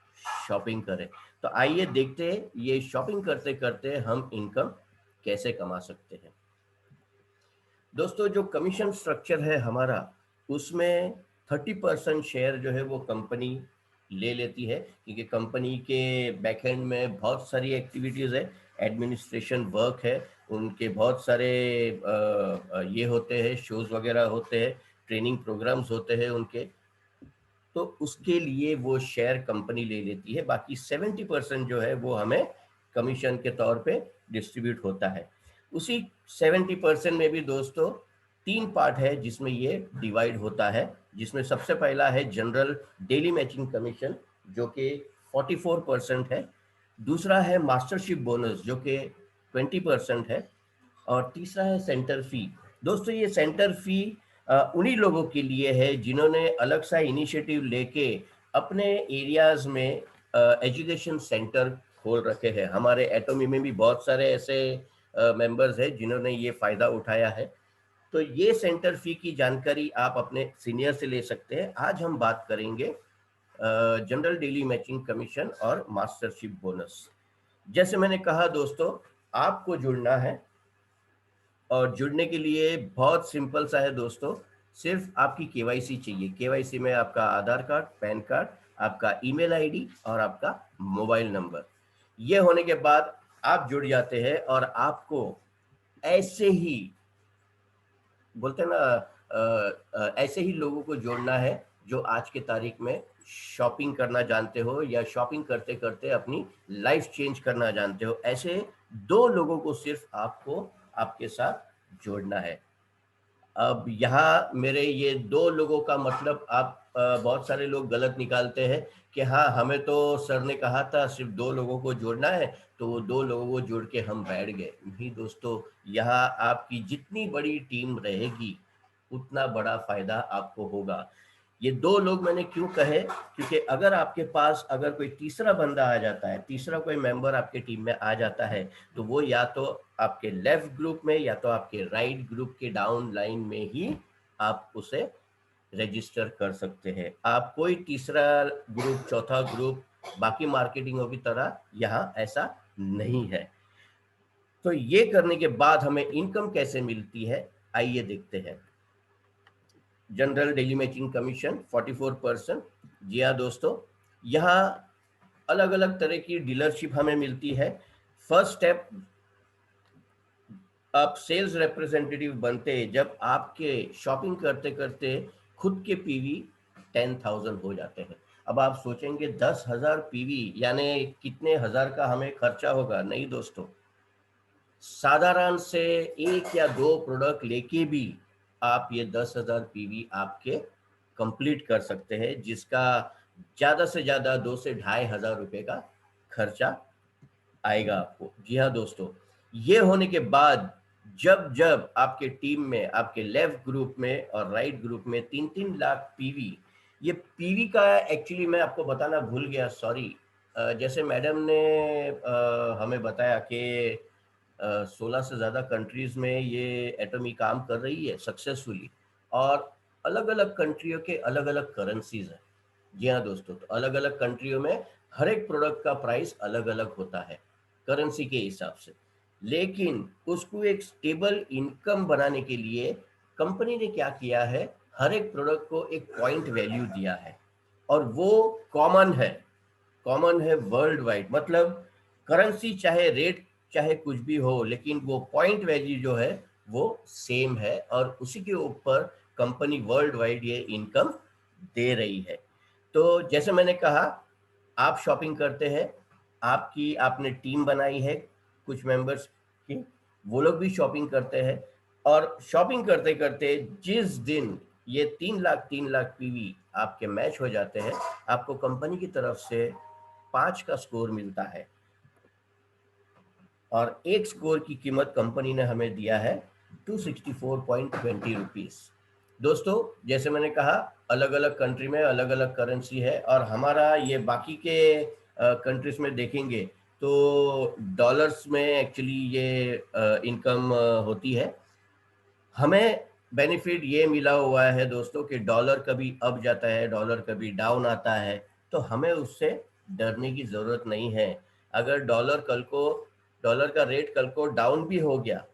[SPEAKER 1] शॉपिंग करें। तो आइए देखते हैं ये शॉपिंग करते करते हम इनकम कैसे कमा सकते हैं। दोस्तों जो कमीशन स्ट्रक्चर है हमारा, उसमें 30% शेयर जो है वो कंपनी ले लेती है, क्योंकि कंपनी के बैकएंड में बहुत सारी एक्टिविटीज़ है, एडमिनिस्ट्रेशन वर्क है, उनके बहुत सारे ये होते हैं, शोज वगैरह होते हैं, ट्रेनिंग प्रोग्राम्स होते हैं उनके, तो उसके लिए वो शेयर कंपनी ले लेती है। बाकी 70% जो है वो हमें कमीशन के तौर पे डिस्ट्रीब्यूट होता है। उसी 70% में भी दोस्तों 3 पार्ट है जिसमें ये डिवाइड होता है, जिसमें सबसे पहला है जनरल डेली मैचिंग कमीशन जो कि 44% है, दूसरा है मास्टरशिप बोनस जो कि 20% है, और तीसरा है सेंटर फी। दोस्तों ये सेंटर फी उन्हीं लोगों के लिए है जिन्होंने अलग सा इनिशिएटिव लेके अपने एरियाज में एजुकेशन सेंटर खोल रखे हैं। हमारे एटॉमी में भी बहुत सारे ऐसे मेंबर्स हैं जिन्होंने ये फायदा उठाया है। तो ये सेंटर फी की जानकारी आप अपने सीनियर से ले सकते हैं। आज हम बात करेंगे जनरल डेली मैचिंग कमीशन और मास्टरशिप बोनस। जैसे मैंने कहा दोस्तों, आपको जुड़ना है, और जुड़ने के लिए बहुत सिंपल सा है दोस्तों, सिर्फ आपकी केवाईसी चाहिए। केवाईसी में आपका आधार कार्ड, पैन कार्ड, आपका ईमेल आईडी और आपका मोबाइल नंबर, ये होने के बाद आप जुड़ जाते हैं। और आपको ऐसे ही बोलते हैं ना, ऐसे ही लोगों को जोड़ना है जो आज के तारीख में शॉपिंग करना जानते हो या शॉपिंग करते करते अपनी लाइफ चेंज करना जानते हो। ऐसे 2 लोगों को सिर्फ आपको आपके साथ जोड़ना है। अब यहाँ मेरे ये 2 लोगों का मतलब आप बहुत सारे लोग गलत निकालते हैं कि हाँ हमें तो सर ने कहा था सिर्फ 2 लोगों को जोड़ना है, तो वो 2 लोगों को जोड़ के हम बैठ गए। नहीं दोस्तों, यहाँ आपकी जितनी बड़ी टीम रहेगी उतना बड़ा फायदा आपको होगा। ये 2 लोग मैंने क्यों कहे, क्योंकि अगर आपके पास अगर कोई तीसरा बंदा आ जाता है, तीसरा कोई मेंबर आपके टीम में आ जाता है, तो वो या तो आपके लेफ्ट ग्रुप में या तो आपके राइट ग्रुप के डाउन लाइन में ही आप उसे रजिस्टर कर सकते हैं। आप कोई तीसरा ग्रुप, चौथा ग्रुप, बाकी मार्केटिंगों की तरह यहाँ ऐसा नहीं है। तो ये करने के बाद हमें इनकम कैसे मिलती है, आइए देखते हैं। General daily matching commission 44%। जी हाँ दोस्तों, यहाँ अलग अलग तरह की डीलरशिप हमें मिलती है। फर्स्ट स्टेप, आप सेल्स रिप्रेजेंटेटिव बनते हैं जब आपके शॉपिंग करते करते खुद के पीवी 10,000 हो जाते हैं। अब आप सोचेंगे 10,000 पीवी यानी कितने हजार का हमें खर्चा होगा। नहीं दोस्तों, साधारण से 1 या 2 प्रोडक्ट लेके भी आप ये 10,000 पीवी आपके कंप्लीट कर सकते हैं, जिसका ज्यादा से ज्यादा 2 से 2,500 रुपए का खर्चा आएगा आपको। जी हाँ दोस्तों, ये होने के बाद जब जब आपके टीम में, आपके लेफ्ट ग्रुप में और राइट ग्रुप में 3-3 लाख पीवी, ये पीवी का एक्चुअली मैं आपको बताना भूल गया, सॉरी। जैसे मैडम ने हमें बताया कि 16 से ज़्यादा कंट्रीज में ये एटॉमी काम कर रही है सक्सेसफुली, और अलग अलग कंट्रियों के अलग अलग करेंसीज हैं। जी हाँ दोस्तों, तो अलग अलग कंट्रियों में हर एक प्रोडक्ट का प्राइस अलग अलग होता है करेंसी के हिसाब से। लेकिन उसको एक स्टेबल इनकम बनाने के लिए कंपनी ने क्या किया है, हर एक प्रोडक्ट को एक पॉइंट वैल्यू दिया है, और वो कॉमन है, कॉमन है वर्ल्ड वाइड। मतलब करेंसी चाहे रेट चाहे कुछ भी हो, लेकिन वो पॉइंट वैल्यू जो है वो सेम है, और उसी के ऊपर कंपनी वर्ल्ड वाइड ये इनकम दे रही है। तो जैसे मैंने कहा, आप शॉपिंग करते हैं, आपकी आपने टीम बनाई है कुछ मेंबर्स की, वो लोग भी शॉपिंग करते हैं, और शॉपिंग करते करते जिस दिन ये 3 लाख पीवी आपके मैच हो जाते हैं, आपको कंपनी की तरफ से 5 का स्कोर मिलता है। और एक स्कोर की कीमत कंपनी ने हमें दिया है 264.20 रुपीस। दोस्तों जैसे मैंने कहा, अलग अलग कंट्री में अलग अलग करेंसी है, और हमारा ये बाकी के कंट्रीज में देखेंगे तो डॉलर्स में एक्चुअली ये इनकम होती है। हमें बेनिफिट ये मिला हुआ है दोस्तों कि डॉलर कभी अप जाता है, डॉलर कभी डाउन आता है, तो हमें उससे डरने की ज़रूरत नहीं है। अगर डॉलर का रेट कल को डाउन भी हो गया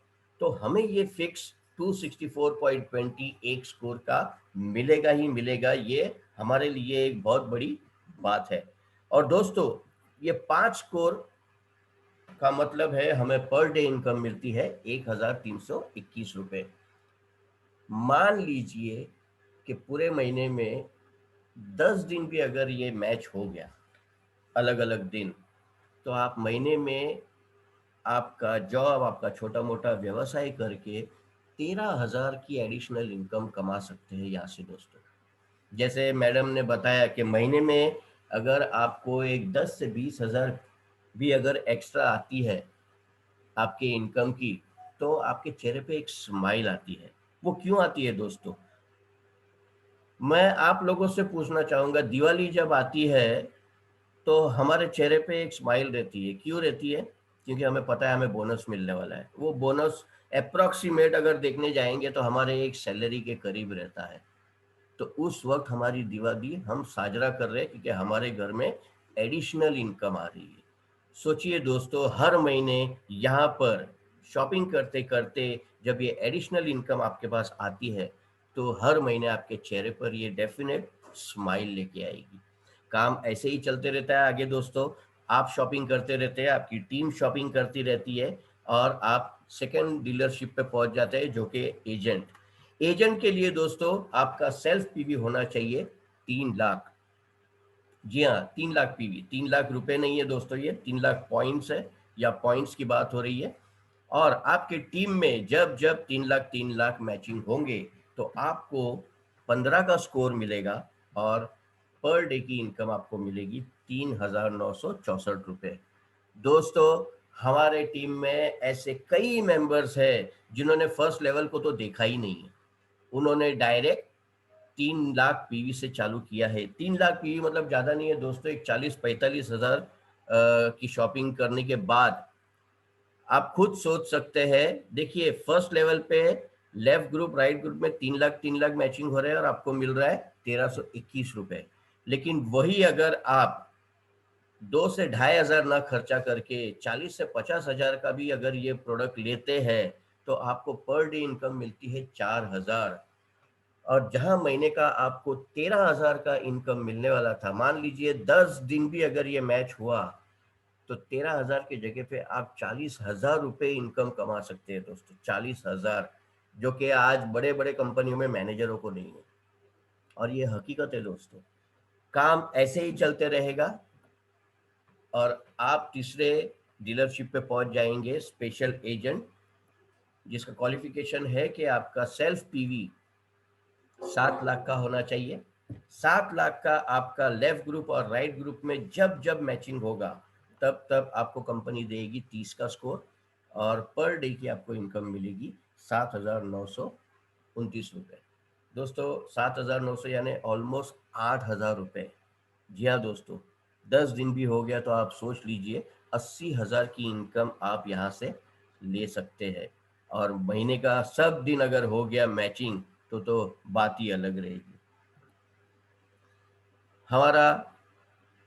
[SPEAKER 1] तो हमें ये फिक्स 264.20 एक स्कोर का मिलेगा ही मिलेगा। ये हमारे लिए एक बहुत बड़ी बात है। और दोस्तों ये 5 स्कोर का मतलब है हमें पर डे इनकम मिलती है 1321 रुपए। मान लीजिए कि पूरे महीने में 10 दिन भी अगर ये मैच हो गया अलग अलग दिन, तो आप महीने में आपका जॉब, आपका छोटा मोटा व्यवसाय करके 13,000 की एडिशनल इनकम कमा सकते हैं यहाँ से दोस्तों। जैसे मैडम ने बताया कि महीने में अगर आपको एक 10 से 20,000 भी अगर एक्स्ट्रा आती है आपके इनकम की, तो आपके चेहरे पे एक स्माइल आती है। वो क्यों आती है दोस्तों? मैं आप लोगों से पूछना चाहूंगा, दिवाली जब आती है तो हमारे चेहरे पे एक स्माइल रहती है। क्यों रहती है? क्योंकि हमें पता है हमें बोनस मिलने वाला है। वो बोनस अप्रोक्सीमेट अगर देखने जाएंगे तो हमारे एक सैलरी के करीब रहता है। तो उस वक्त हमारी दिवाली हम साजरा कर रहे हैं क्योंकि हमारे घर में एडिशनल इनकम आ रही है। सोचिए दोस्तों, हर महीने यहाँ पर शॉपिंग करते करते जब ये एडिशनल इनकम आपके पास आती है तो हर महीने आपके चेहरे पर ये डेफिनेट स्माइल लेके आएगी। काम ऐसे ही चलते रहता है आगे दोस्तों। आप शॉपिंग करते रहते हैं, आपकी टीम शॉपिंग करती रहती है, और आप सेकेंड डीलरशिप पे पहुंच जाते हैं जो कि एजेंट। एजेंट के लिए दोस्तों आपका सेल्फ पीवी होना चाहिए 3 लाख। जी हाँ, 3 लाख पीवी, 3 लाख रुपए नहीं है दोस्तों, ये 3 लाख पॉइंट्स है, या पॉइंट्स की बात हो रही है। और आपके टीम में जब जब 3 लाख मैचिंग होंगे तो आपको 15 का स्कोर मिलेगा, और पर डे की इनकम आपको मिलेगी 3,964 रुपए। दोस्तों हमारे टीम में ऐसे कई मेंबर्स हैं जिन्होंने फर्स्ट लेवल को तो देखा ही नहीं है। उन्होंने डायरेक्ट 3 लाख पीवी से चालू किया है। 3 लाख पीवी मतलब ज्यादा नहीं है दोस्तों, एक 40-45 हजार की शॉपिंग करने के बाद आप खुद सोच सकते हैं। देखिए फर्स्ट लेवल पे लेफ्ट ग्रुप राइट ग्रुप में 3 लाख मैचिंग हो रहे हैं और आपको मिल रहा है 1,321 रुपए। लेकिन वही अगर आप 2 से 2,500 ना खर्चा करके 40 से 50 हजार का भी अगर ये प्रोडक्ट लेते हैं तो आपको पर डे इनकम मिलती है 4,000। और जहां महीने का आपको 13,000 का इनकम मिलने वाला था, मान लीजिए 10 दिन भी अगर ये मैच हुआ तो 13,000 की जगह पे आप 40,000 रुपए इनकम कमा सकते हैं दोस्तों। 40,000, जो कि आज बड़े बड़े कंपनियों में मैनेजरों को नहीं है। और ये हकीकत है दोस्तों। काम ऐसे ही चलते रहेगा और आप तीसरे डीलरशिप पे पहुंच जाएंगे, स्पेशल एजेंट, जिसका क्वालिफिकेशन है कि आपका सेल्फ पीवी 7 लाख का होना चाहिए। 7 लाख का आपका लेफ्ट ग्रुप और राइट ग्रुप में जब जब मैचिंग होगा तब तब आपको कंपनी देगी 30 का स्कोर, और पर डे की आपको इनकम मिलेगी 7,929 रुपए। दोस्तों 7,900 यानी ऑलमोस्ट 8,000 रुपए। जी हाँ दोस्तों, 10 दिन भी हो गया तो आप सोच लीजिए 80,000 की इनकम आप यहाँ से ले सकते हैं। और महीने का सब दिन अगर हो गया मैचिंग तो बात ही अलग रहेगी। हमारा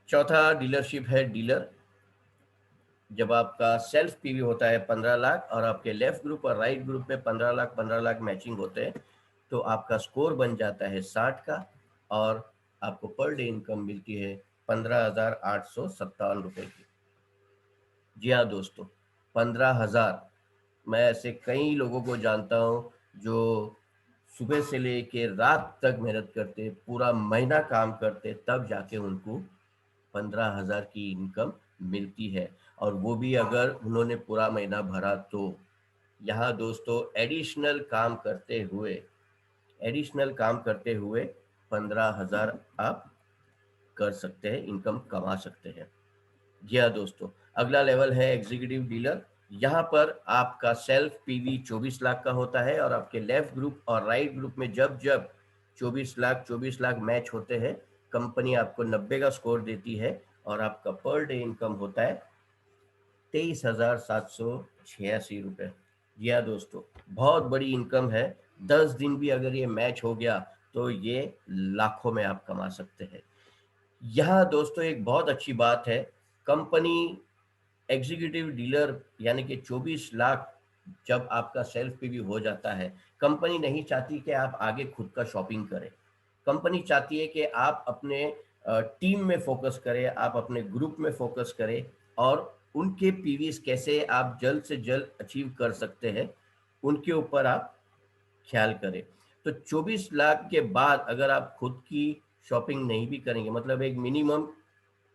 [SPEAKER 1] चौथा डीलरशिप है डीलर। जब आपका सेल्फ पीवी होता है 15 लाख और आपके लेफ्ट ग्रुप और राइट ग्रुप में 15 लाख मैचिंग होते हैं तो आपका स्कोर बन जाता है 60 का, और आपको पर डे इनकम मिलती है 15,857 रुपए की। जी हाँ दोस्तों, 15,000। मैं ऐसे कई लोगों को जानता हूँ जो सुबह से लेके रात तक मेहनत करते, पूरा महीना काम करते, तब जाके उनको 15,000 की इनकम मिलती है। और वो भी अगर उन्होंने पूरा महीना भरा तो। यहाँ दोस्तों एडिशनल काम करते हुए 15,000 आप कर सकते हैं, इनकम कमा सकते हैं। जी हाँ दोस्तों, अगला लेवल है एग्जीक्यूटिव डीलर। यहाँ पर आपका सेल्फ पीवी 24 लाख का होता है और आपके लेफ्ट ग्रुप और राइट ग्रुप में जब जब 24 लाख मैच होते हैं, कंपनी आपको 90 का स्कोर देती है और आपका पर डे इनकम होता है 23,786 रुपये। जी हाँ दोस्तों, बहुत बड़ी इनकम है। 10 दिन भी अगर ये मैच हो गया तो ये लाखों में आप कमा सकते हैं। यहाँ दोस्तों एक बहुत अच्छी बात है, कंपनी एग्जीक्यूटिव डीलर यानी कि 24 लाख जब आपका सेल्फ पीवी हो जाता है, कंपनी नहीं चाहती कि आप आगे खुद का शॉपिंग करें। कंपनी चाहती है कि आप अपने टीम में फोकस करें, आप अपने ग्रुप में फोकस करें और उनके पीवीज कैसे आप जल्द से जल्द अचीव कर सकते हैं, उनके ऊपर आप ख्याल करें। तो 24 लाख के बाद अगर आप खुद की शॉपिंग नहीं भी करेंगे, मतलब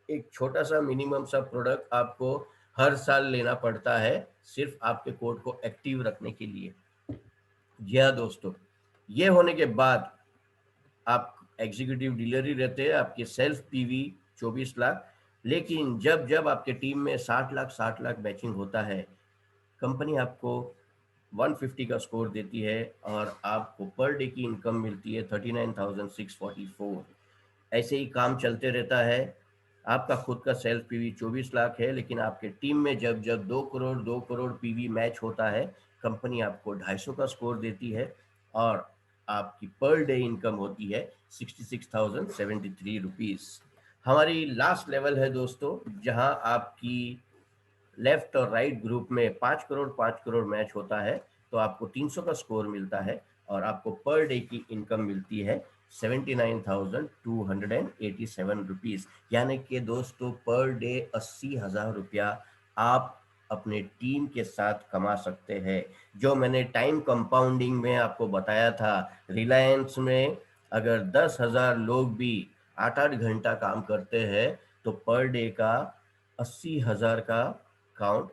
[SPEAKER 1] एक छोटा सा मिनिमम सा प्रोडक्ट आपको हर साल लेना पड़ता है सिर्फ आपके कोड को एक्टिव रखने के लिए। जी हाँ दोस्तों, ये होने के बाद आप एग्जीक्यूटिव डीलर ही रहते हैं, आपके सेल्फ पीवी 24 लाख, लेकिन जब जब आपके टीम में 60 लाख मैचिंग होता है, कंपनी आपको 150 का स्कोर देती है और आपको पर डे की इनकम मिलती है 39,644। ऐसे ही काम चलते रहता है। आपका खुद का सेल्फ पीवी 24 लाख है, लेकिन आपके टीम में जब जब 2 करोड़ पीवी मैच होता है, कंपनी आपको 250 का स्कोर देती है और आपकी पर डे इनकम होती है 66,073 रुपीज। हमारी लास्ट लेवल है दोस्तों, जहां आपकी लेफ्ट और राइट ग्रुप में 5 करोड़ मैच होता है, तो आपको 300 का स्कोर मिलता है और आपको पर डे की इनकम मिलती है 79,287 रुपीज। यानी कि दोस्तों पर डे 80,000 रुपया आप अपने टीम के साथ कमा सकते हैं। जो मैंने टाइम कंपाउंडिंग में आपको बताया था, रिलायंस में अगर 10,000 लोग भी 8-8 घंटा काम करते हैं तो पर डे का 80,000 का काउंट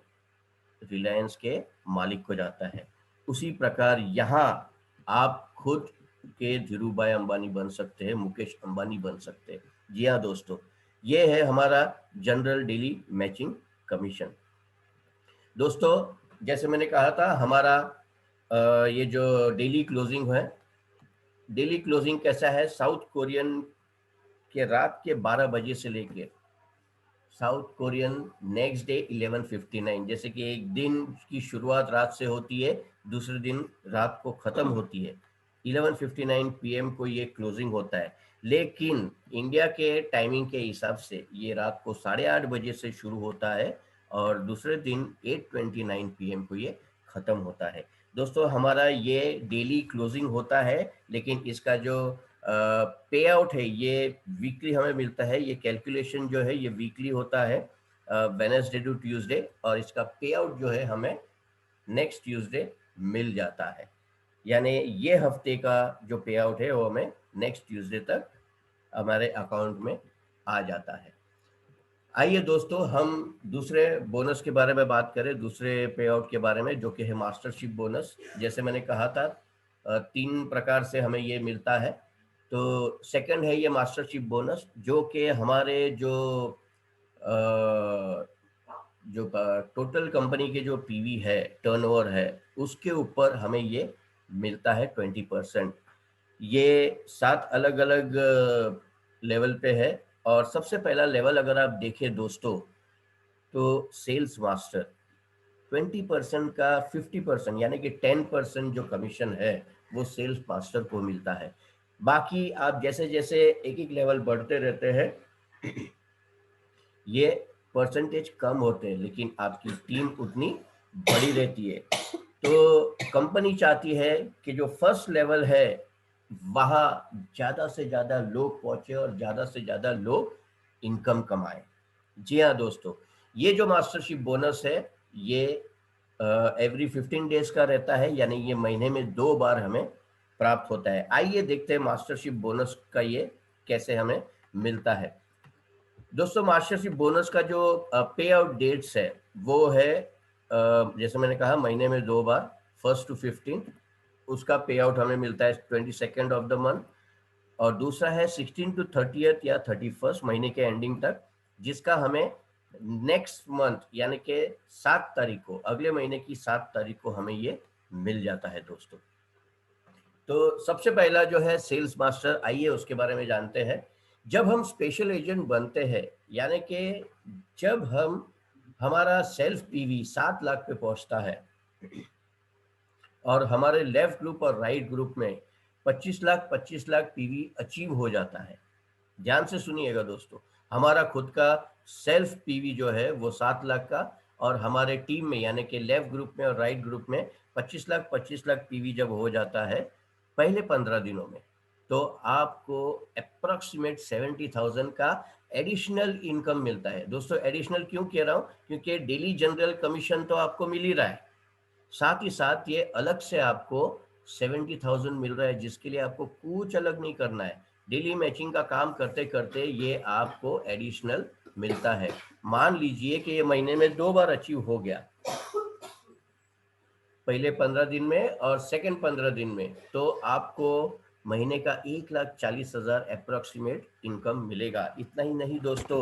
[SPEAKER 1] रिलायंस के मालिक को जाता है। उसी प्रकार यहाँ आप खुद के धीरू भाई अंबानी बन सकते हैं, मुकेश अंबानी बन सकते हैं। जी हाँ दोस्तों, ये है हमारा जनरल डेली मैचिंग कमीशन। दोस्तों जैसे मैंने कहा था, हमारा ये जो डेली क्लोजिंग है, डेली क्लोजिंग कैसा है, साउथ कोरियन के रात के 12 बजे से लेके साउथ कोरियन नेक्स्ट डे 11:59, जैसे कि एक दिन की शुरुआत रात से होती है, दूसरे दिन रात को खत्म होती है, 11:59 पीएम को ये क्लोजिंग होता है। लेकिन इंडिया के टाइमिंग के हिसाब से ये रात को 8:30 बजे से शुरू होता है और दूसरे दिन 8:29 पीएम को ये खत्म होता है। दोस्तों हमारा ये डेली क्लोजिंग होता है, लेकिन इसका जो पे आउट है ये वीकली हमें मिलता है। ये कैलकुलेशन जो है ये वीकली होता है, वेडनेसडे टू ट्यूसडे, और इसका पे आउट जो है हमें नेक्स्ट ट्यूसडे मिल जाता है। यानी ये हफ्ते का जो पे आउट है वो हमें नेक्स्ट ट्यूसडे तक हमारे अकाउंट में आ जाता है। आइए दोस्तों हम दूसरे बोनस के बारे में बात करें, दूसरे पे आउट के बारे में, जो कि है मास्टरशिप बोनस। जैसे मैंने कहा था 3 प्रकार से हमें ये मिलता है। तो सेकंड है ये मास्टरशिप बोनस, जो कि हमारे जो टोटल कंपनी के जो पीवी है, टर्नओवर है, उसके ऊपर हमें ये मिलता है 20%। ये 7 अलग अलग लेवल पे है। और सबसे पहला लेवल अगर आप देखें दोस्तों, तो सेल्स मास्टर 20% का 50% यानी कि 10% जो कमीशन है वो सेल्स मास्टर को मिलता है। बाकी आप जैसे जैसे एक एक लेवल बढ़ते रहते हैं ये परसेंटेज कम होते हैं, लेकिन आपकी टीम उतनी बड़ी रहती है। तो कंपनी चाहती है कि जो फर्स्ट लेवल है वहाँ ज़्यादा से ज़्यादा लोग पहुँचे और ज़्यादा से ज़्यादा लोग इनकम कमाएं। जी हाँ दोस्तों, ये जो मास्टरशिप बोनस है ये एवरी 15 डेज का रहता है, यानी ये महीने में 2 बार हमें प्राप्त होता है। आइए देखते हैं मास्टरशिप बोनस का ये कैसे हमें मिलता है। दोस्तों मास्टरशिप बोनस का जो पे आउट डेट्स है वो है जैसे मैंने कहा महीने में 2 बार, 1 to 15। उसका पे आउट हमें मिलता है 22 ऑफ द मंथ, और दूसरा है 16 to 30 या 31 महीने के एंडिंग तक, जिसका हमें नेक्स्ट मंथ यानी कि 7 तारीख को, अगले महीने की 7 तारीख को हमें ये मिल जाता है दोस्तों। तो सबसे पहला जो है सेल्स मास्टर, आइए उसके बारे में जानते हैं। जब हम स्पेशल एजेंट बनते हैं, यानी कि जब हम हमारा सेल्फ पीवी 7 लाख पे पहुंचता है और हमारे लेफ्ट ग्रुप और राइट ग्रुप में 25 लाख पीवी अचीव हो जाता है। ध्यान से सुनिएगा दोस्तों, हमारा खुद का सेल्फ पीवी जो है वो 7 लाख का, और हमारे टीम में यानी कि लेफ्ट ग्रुप में और राइट ग्रुप में 25 लाख पीवी जब हो जाता है पहले 15 दिनों में, तो आपको अप्रोक्सीमेट 70,000 का एडिशनल इनकम मिलता है। दोस्तों एडिशनल क्यों कह रहा हूं, क्योंकि डेली जनरल कमीशन तो आपको मिल ही रहा है, साथ ही साथ ये अलग से आपको 70,000 मिल रहा है, जिसके लिए आपको कुछ अलग नहीं करना है। डेली मैचिंग का काम करते करते ये आपको एडिशनल मिलता है। मान लीजिए कि ये महीने में 2 बार अचीव हो गया, पहले 15 दिन में और सेकंड 15 दिन में, तो आपको महीने का 1,40,000 अप्रोक्सीमेट इनकम मिलेगा। इतना ही नहीं दोस्तों,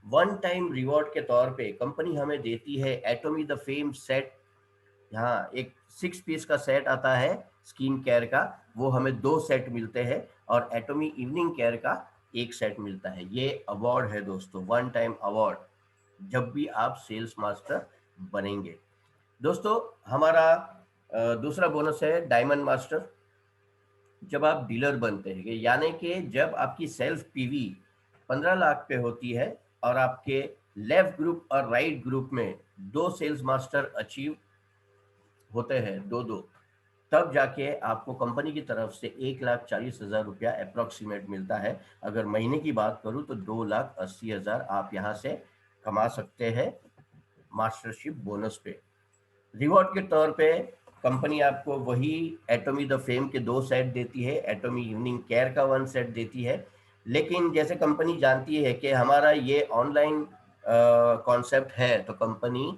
[SPEAKER 1] वन टाइम रिवॉर्ड के तौर पे कंपनी हमें देती है एटॉमी द फेम सेट। यहाँ एक 6 पीस का सेट आता है स्किन केयर का, वो हमें 2 सेट मिलते हैं, और एटॉमी इवनिंग केयर का 1 सेट मिलता है। ये अवार्ड है दोस्तों, वन टाइम अवार्ड, जब भी आप सेल्स मास्टर बनेंगे। दोस्तों हमारा दूसरा बोनस है डायमंड मास्टर। जब आप डीलर बनते हैं, यानी कि जब आपकी सेल्फ पीवी 15 लाख पे होती है और आपके लेफ्ट ग्रुप और राइट ग्रुप में 2 सेल्स मास्टर अचीव होते हैं, दो दो, तब जाके आपको कंपनी की तरफ से 1,40,000 रुपया अप्रोक्सीमेट मिलता है। अगर महीने की बात करूं तो 2,80,000 आप यहां से कमा सकते हैं मास्टरशिप बोनस पे। रिवॉर्ड के तौर पे कंपनी आपको वही एटॉमी द फेम के 2 सेट देती है, एटॉमी इवनिंग केयर का 1 सेट देती है। लेकिन जैसे कंपनी जानती है कि हमारा ये ऑनलाइन कॉन्सेप्ट है, तो कंपनी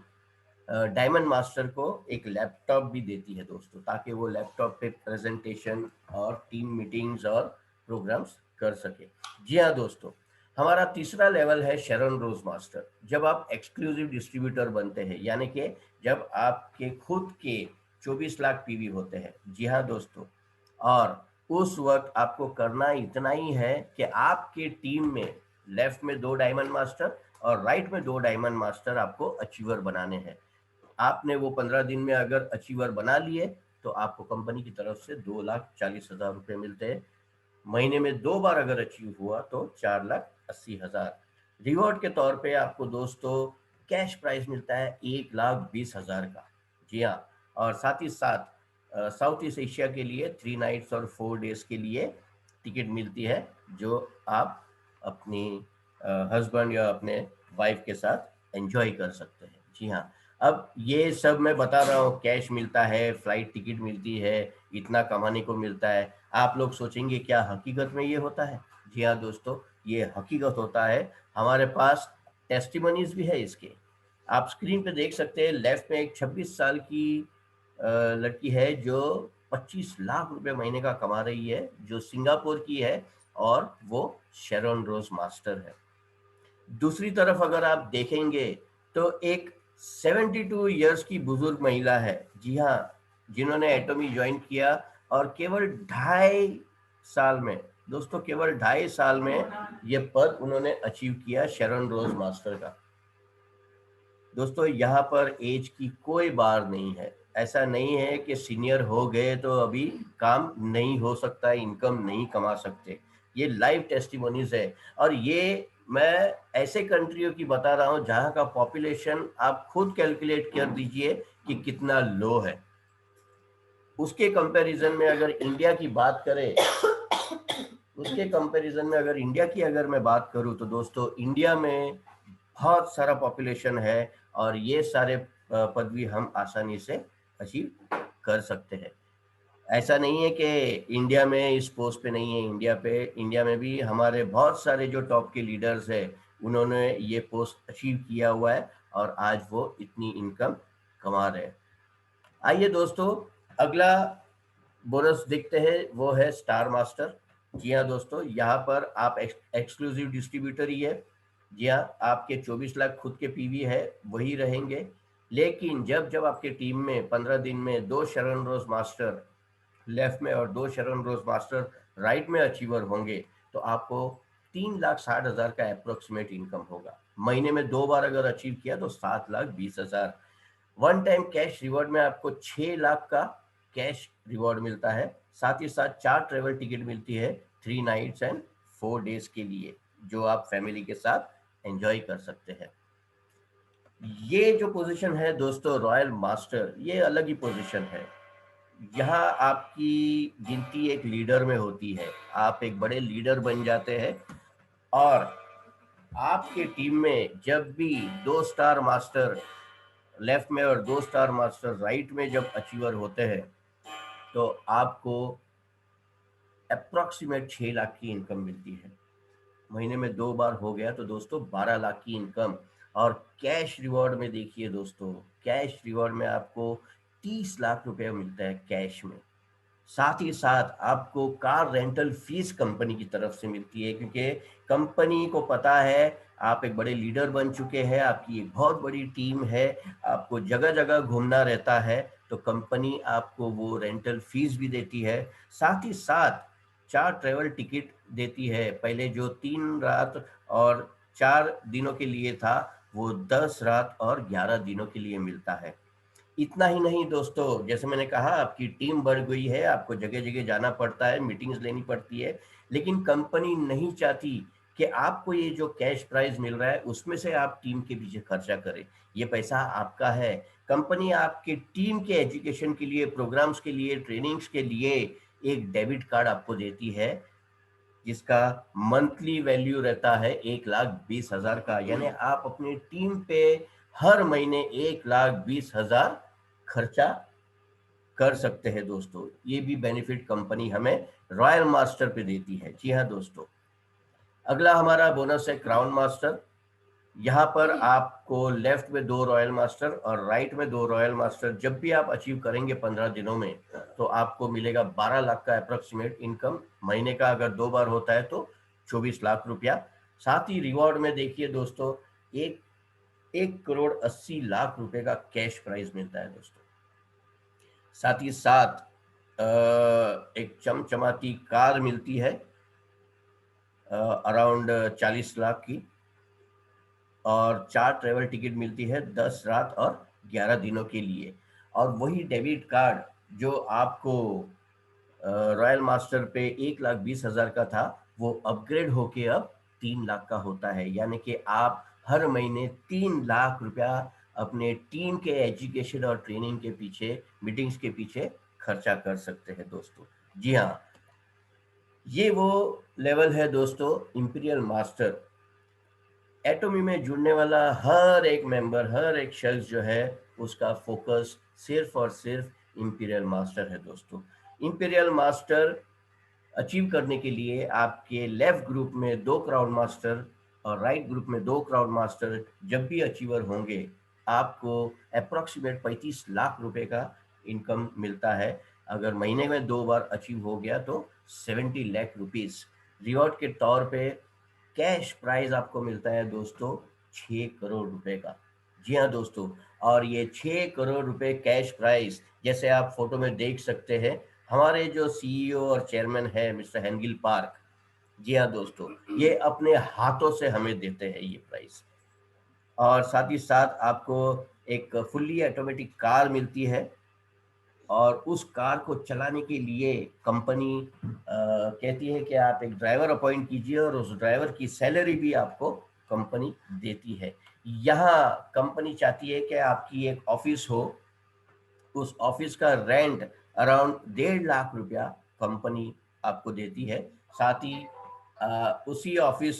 [SPEAKER 1] डायमंड मास्टर को एक लैपटॉप भी देती है दोस्तों, ताकि वो लैपटॉप पे प्रेजेंटेशन और टीम मीटिंग्स और प्रोग्राम्स कर सके। जी हाँ दोस्तों, हमारा तीसरा लेवल है शेरन रोज मास्टर। जब आप एक्सक्लूसिव डिस्ट्रीब्यूटर बनते हैं, यानी कि जब आपके खुद के 24 लाख पीवी होते हैं। जी हाँ दोस्तों, और उस वक्त आपको करना इतना ही है कि आपके टीम में लेफ्ट में 2 डायमंड मास्टर और राइट में 2 डायमंड मास्टर आपको अचीवर बनाने हैं। आपने वो 15 दिन में अगर अचीवर बना लिए, तो आपको कंपनी की तरफ से 2,40,000 रुपये मिलते हैं। महीने में 2 बार अगर अचीव हुआ तो 4,80,000। रिवॉर्ड के तौर पे आपको दोस्तों कैश प्राइस मिलता है 1,20,000 का। जी हाँ, और साथ ही साथ साउथ ईस्ट एशिया के लिए 3 नाइट्स और 4 डेज के लिए टिकट मिलती है, जो आप अपनी हस्बैंड या अपने वाइफ के साथ एंजॉय कर सकते हैं। जी हाँ, अब ये सब मैं बता रहा हूँ, कैश मिलता है, फ्लाइट टिकट मिलती है, इतना कमाने को मिलता है। आप लोग सोचेंगे क्या हकीकत में ये होता है? जी हाँ दोस्तों, ये हकीकत होता है। हमारे पास टेस्टिमनीज भी है इसके। आप स्क्रीन पे देख सकते हैं, लेफ्ट में एक 26 साल की लड़की है जो 25 लाख रुपए महीने का कमा रही है, जो सिंगापुर की है, और वो शेरन रोज मास्टर है। दूसरी तरफ अगर आप देखेंगे तो एक 72 इयर्स की बुजुर्ग महिला है, जी हाँ, जिन्होंने एटॉमी ज्वाइन किया, और केवल 2.5 साल में, दोस्तों केवल 2.5 साल में ये पद उन्होंने अचीव किया, शेरन रोज मास्टर का। दोस्तों यहाँ पर एज की कोई बार नहीं है। ऐसा नहीं है कि सीनियर हो गए तो अभी काम नहीं हो सकता, इनकम नहीं कमा सकते। ये लाइव टेस्टिमोनीज है, और ये मैं ऐसे कंट्रियों की बता रहा हूँ जहाँ का पॉपुलेशन आप खुद कैलकुलेट कर दीजिए कि कितना लो है। उसके कंपैरिजन में अगर इंडिया की बात करें, उसके कंपैरिजन में अगर इंडिया की अगर मैं बात करूं, तो दोस्तों इंडिया में बहुत सारा पॉपुलेशन है, और ये सारे पदवी हम आसानी से अचीव कर सकते हैं। ऐसा नहीं है कि इंडिया में इस पोस्ट पे नहीं है। इंडिया में भी हमारे बहुत सारे जो टॉप के लीडर्स हैं, उन्होंने ये पोस्ट अचीव किया हुआ है, और आज वो इतनी इनकम कमा रहे हैं। आइए दोस्तों, अगला बोनस देखते हैं, वो है स्टार मास्टर। जी हाँ दोस्तों, यहाँ पर आप एक्सक्लूसिव डिस्ट्रीब्यूटर ही है, जी हाँ, आपके 24 लाख खुद के पीवी है वही रहेंगे, लेकिन जब जब आपके टीम में 15 दिन में 2 शरण रोज मास्टर लेफ्ट में और 2 शरण रोज मास्टर राइट में अचीवर होंगे, तो आपको 3,60,000 का अप्रोक्सीमेट इनकम होगा। महीने में 2 बार अगर अचीव किया तो 7,20,000। वन टाइम कैश रिवॉर्ड में आपको 6 लाख का कैश रिवॉर्ड मिलता है। साथ ही साथ 4 ट्रेवल टिकट मिलती है 3 नाइट्स एंड 4 डेज के लिए, जो आप फैमिली के साथ एंजॉय कर सकते हैं। ये जो पोजीशन है दोस्तों रॉयल मास्टर, ये अलग ही पोजीशन है। यहाँ आपकी गिनती एक लीडर में होती है, आप एक बड़े लीडर बन जाते हैं। और आपके टीम में जब भी 2 स्टार मास्टर लेफ्ट में और 2 स्टार मास्टर राइट में जब अचीवर होते हैं, तो आपको अप्रोक्सीमेट 6 लाख की इनकम मिलती है। महीने में 2 बार हो गया तो दोस्तों 12 लाख की इनकम। और कैश रिवॉर्ड में देखिए दोस्तों, कैश रिवॉर्ड में आपको 30 लाख रुपए मिलता है कैश में। साथ ही साथ आपको कार रेंटल फीस कंपनी की तरफ से मिलती है, क्योंकि कंपनी को पता है आप एक बड़े लीडर बन चुके हैं, आपकी एक बहुत बड़ी टीम है, आपको जगह जगह घूमना रहता है, तो कंपनी आपको वो रेंटल फीस भी देती है। साथ ही साथ 4 ट्रेवल टिकट देती है। पहले जो 3 रात और 4 दिनों के लिए था, वो 10 रात और 11 दिनों के लिए मिलता है। इतना ही नहीं दोस्तों, जैसे मैंने कहा आपकी टीम बढ़ गई है, आपको जगह जगह जाना पड़ता है, मीटिंग्स लेनी पड़ती है, लेकिन कंपनी नहीं चाहती कि आपको ये जो कैश प्राइज मिल रहा है उसमें से आप टीम के पीछे खर्चा करें। ये पैसा आपका है। कंपनी आपके टीम के एजुकेशन के लिए, प्रोग्राम्स के लिए, ट्रेनिंग्स के लिए एक डेबिट कार्ड आपको देती है, जिसका मंथली वैल्यू रहता है 1,20,000 का। यानी आप अपनी टीम पे हर महीने 1,20,000 खर्चा कर सकते हैं दोस्तों। ये भी बेनिफिट कंपनी हमें रॉयल मास्टर पे देती है। जी हाँ दोस्तों, अगला हमारा बोनस है क्राउन मास्टर। यहाँ पर आपको लेफ्ट में 2 रॉयल मास्टर और राइट में 2 रॉयल मास्टर जब भी आप अचीव करेंगे 15 दिनों में, तो आपको मिलेगा 12 लाख का अप्रोक्सीमेट इनकम। महीने का अगर 2 बार होता है तो 24 लाख रुपया। साथ ही रिवॉर्ड में देखिए दोस्तों, एक 1,80,00,000 रुपए का कैश प्राइज मिलता है दोस्तों। साथ ही साथ एक चमचमाती कार मिलती है अराउंड 40 लाख की, और 4 ट्रेवल टिकट मिलती है 10 रात और 11 दिनों के लिए। और वही डेबिट कार्ड जो आपको रॉयल मास्टर पे 1,20,000 का था, वो अपग्रेड होके अब 3 लाख का होता है। यानी कि आप हर महीने 3 लाख रुपया अपने टीम के एजुकेशन और ट्रेनिंग के पीछे, मीटिंग्स के पीछे खर्चा कर सकते हैं दोस्तों। जी हाँ, ये वो लेवल है दोस्तों इंपीरियल मास्टर। एटोमी में जुड़ने वाला हर एक मेंबर, हर एक शख्स जो है, उसका फोकस सिर्फ और सिर्फ इंपीरियल मास्टर है दोस्तों। इंपीरियल मास्टर अचीव करने के लिए आपके लेफ्ट ग्रुप में 2 क्राउन मास्टर और राइट ग्रुप में 2 क्राउन मास्टर जब भी अचीवर होंगे, आपको अप्रोक्सीमेट 35 लाख रुपए का इनकम मिलता है। अगर महीने में 2 बार अचीव हो गया तो 70 लाख रुपीस रिवॉर्ड के तौर पे कैश प्राइज आपको मिलता है दोस्तों 6 करोड़ रुपए का। जी हाँ दोस्तों, और ये 6 करोड़ रुपए कैश प्राइज जैसे आप फोटो में देख सकते हैं, हमारे जो सीईओ और चेयरमैन है मिस्टर हेनगिल पार्क, जी हाँ दोस्तों, ये अपने हाथों से हमें देते हैं ये प्राइस। और साथ ही साथ आपको एक फुल्ली ऑटोमेटिक कार मिलती है, और उस कार को चलाने के लिए कंपनी कहती है कि आप एक ड्राइवर अपॉइंट कीजिए, और उस ड्राइवर की सैलरी भी आपको कंपनी देती है। यहाँ कंपनी चाहती है कि आपकी एक ऑफिस हो, उस ऑफिस का रेंट अराउंड 1.5 लाख रुपया कंपनी आपको देती है। साथ ही उसी ऑफिस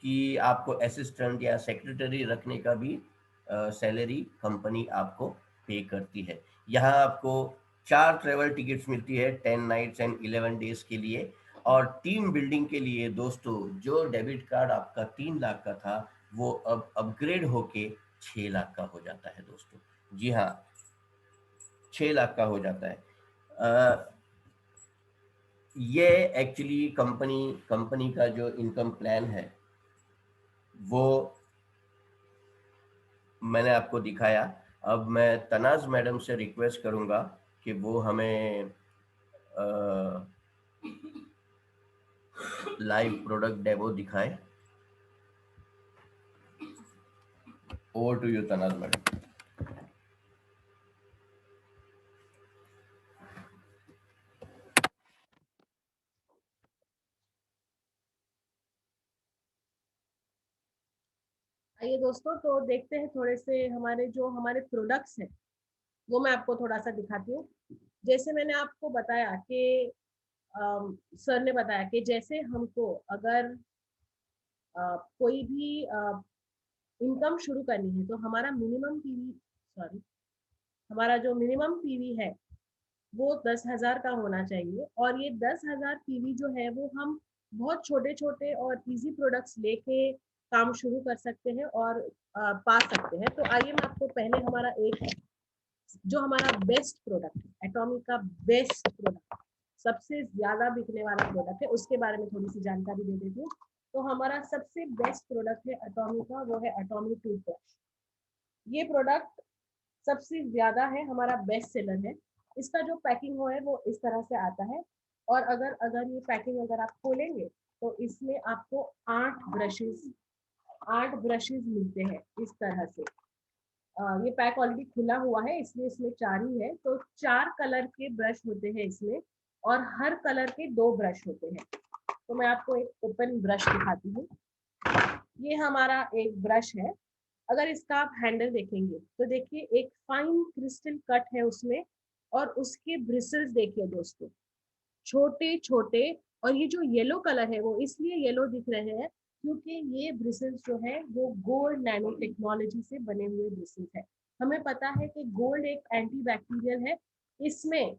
[SPEAKER 1] की आपको असिस्टेंट या सेक्रेटरी रखने का भी सैलरी कंपनी आपको पे करती है। यहाँ आपको 4 ट्रेवल टिकट्स मिलती है 10 नाइट्स एंड 11 डेज के लिए। और टीम बिल्डिंग के लिए दोस्तों, जो डेबिट कार्ड आपका 3 लाख का था, वो अब अपग्रेड होके 6 लाख का हो जाता है दोस्तों। जी हाँ, 6 लाख का हो जाता है। ये एक्चुअली कंपनी कंपनी का जो इनकम प्लान है, वो मैंने आपको दिखाया। अब मैं तनाज मैडम से रिक्वेस्ट करूंगा कि वो हमें लाइव प्रोडक्ट डेमो दिखाएं। Over to you Tanaz madam.
[SPEAKER 2] आइए दोस्तों, तो देखते हैं थोड़े से हमारे प्रोडक्ट्स हैं वो मैं आपको थोड़ा सा दिखाती हूँ। जैसे मैंने आपको बताया कि सर ने बताया कि जैसे हमको अगर कोई भी इनकम शुरू करनी है तो हमारा मिनिमम पीवी, सॉरी, हमारा जो मिनिमम पीवी है वो 10,000 का होना चाहिए। और ये 10,000 पीवी जो है वो हम बहुत छोटे छोटे और इजी प्रोडक्ट्स लेके काम शुरू कर सकते हैं और पा सकते हैं। तो आइए मैं आपको पहले हमारा बेस्ट प्रोडक्ट है, एटॉमिक का बेस्ट प्रोडक्ट, सबसे ज्यादा बिकने वाला प्रोडक्ट है, उसके बारे में थोड़ी सी जानकारी दे देती हूँ। तो हमारा सबसे बेस्ट प्रोडक्ट है एटॉमिक का, वो है एटॉमिक टूथब्रश। ये प्रोडक्ट सबसे ज्यादा है, हमारा बेस्ट सेलर है। इसका जो पैकिंग हो है वो इस तरह से आता है। और अगर अगर ये पैकिंग अगर आप खोलेंगे तो इसमें आपको 8 ब्रशेस मिलते हैं इस तरह से। ये पैक ऑलरेडी खुला हुआ है इसलिए इसमें 4 ही है। तो 4 कलर के ब्रश होते हैं इसमें और हर कलर के 2 ब्रश होते हैं। तो मैं आपको एक ओपन ब्रश दिखाती हूँ। ये हमारा एक ब्रश है। अगर इसका आप हैंडल देखेंगे तो देखिए एक फाइन क्रिस्टल कट है उसमें, और उसके ब्रिसल्स देखिए दोस्तों, छोटे छोटे। और ये जो येलो कलर है वो इसलिए येलो दिख रहे हैं क्योंकि ये ब्रिसल्स जो है वो गोल्ड नैनो टेक्नोलॉजी से बने हुए ब्रिसल्स है। हमें पता है कि गोल्ड एक एंटी बैक्टीरियल है। इसमें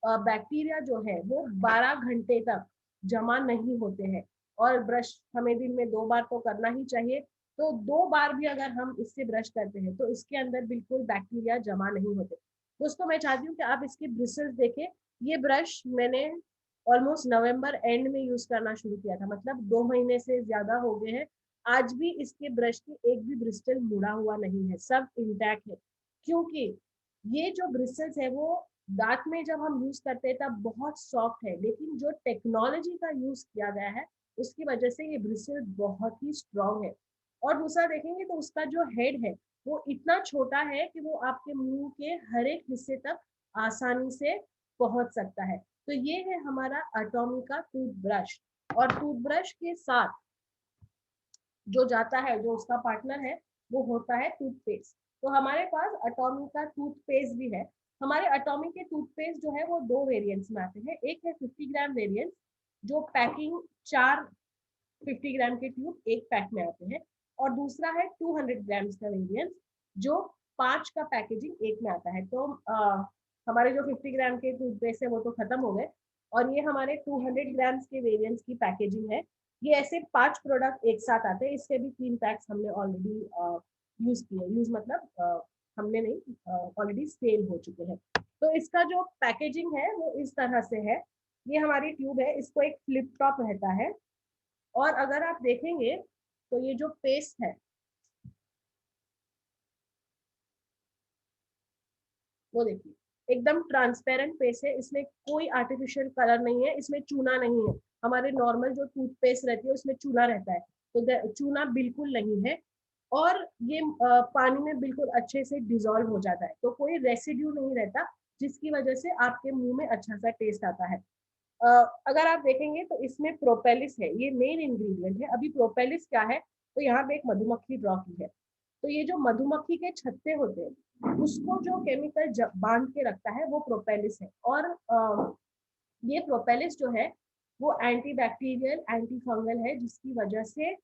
[SPEAKER 2] बैक्टीरिया जो है वो 12 घंटे तक जमा नहीं होते हैं। और ब्रश हमें दिन में 2 बार तो करना ही चाहिए। तो 2 बार भी अगर हम इससे ब्रश करते हैं तो इसके अंदर बिल्कुल बैक्टीरिया जमा नहीं होते। दोस्तों मैं चाहती हूँ कि आप इसके ब्रिसल्स देखें। ये ब्रश मैंने ऑलमोस्ट नवंबर एंड में यूज करना शुरू किया था, मतलब 2 महीने से ज्यादा हो गए हैं। आज भी इसके ब्रश की एक भी ब्रिस्टल मुड़ा हुआ नहीं है, सब इंटैक्ट है। क्योंकि ये जो ब्रिस्टल्स है वो दांत में जब हम यूज करते हैं तब बहुत सॉफ्ट है, लेकिन जो टेक्नोलॉजी का यूज किया गया है उसकी वजह से ये ब्रिस्टल बहुत ही स्ट्रांग है। और दूसरा देखेंगे तो उसका जो हेड है वो इतना छोटा है कि वो आपके मुंह के हर एक हिस्से तक आसानी से पहुंच सकता है। तो ये है हमारा एटॉमी का टूथब्रश। और टूथब्रश के साथ जो जाता है, जो उसका पार्टनर है, वो होता है टूथपेस्ट। तो हमारे पास एटॉमी का टूथपेस्ट भी है। हमारे एटॉमी के टूथपेस्ट जो है वो 2 वेरिएंट्स में आते हैं। एक है 50 ग्राम वेरिएंट, जो पैकिंग 4 50 ग्राम के ट्यूब एक पैक में आते हैं। और दूसरा है 200 ग्राम्स का वेरिएंट, जो 5 का पैकेजिंग एक में आता है। तो हमारे जो 50 ग्राम के टूथपेस्ट है वो तो खत्म हो गए, और ये हमारे 200 ग्राम्स के वेरिएंट्स की पैकेजिंग है। ये ऐसे 5 प्रोडक्ट एक साथ आते हैं। इसके भी 3 पैक्स हमने ऑलरेडी यूज किए, यूज मतलब हमने नहीं, ऑलरेडी सेल हो चुके हैं। तो इसका जो पैकेजिंग है वो इस तरह से है। ये हमारी ट्यूब है, इसको एक फ्लिप टॉप रहता है। और अगर आप देखेंगे तो ये जो पेस्ट है वो देखिए एकदम ट्रांसपेरेंट पेस्ट है, इसमें कोई आर्टिफिशियल कलर नहीं है, इसमें चूना नहीं है। हमारे नॉर्मल जो टूथपेस्ट रहती है उसमें चूना रहता है, तो चूना बिल्कुल नहीं है। और ये पानी में बिल्कुल अच्छे से डिजोल्व हो जाता है, तो कोई रेसिड्यू नहीं रहता, जिसकी वजह से आपके मुंह में अच्छा सा टेस्ट आता है। अगर आप देखेंगे तो इसमें प्रोपेलिस है, ये मेन इंग्रेडिएंट है। अभी प्रोपेलिस क्या है, तो यहाँ पे एक मधुमक्खी ड्रॉ की है। तो ये जो मधुमक्खी के छत्ते होते हैं उसको जो केमिकल बांध के रखता है वो प्रोपेलिस है। और ये प्रोपेलिस जो है वो एंटी बैक्टीरियल एंटी फंगल है, जिसकी वजह से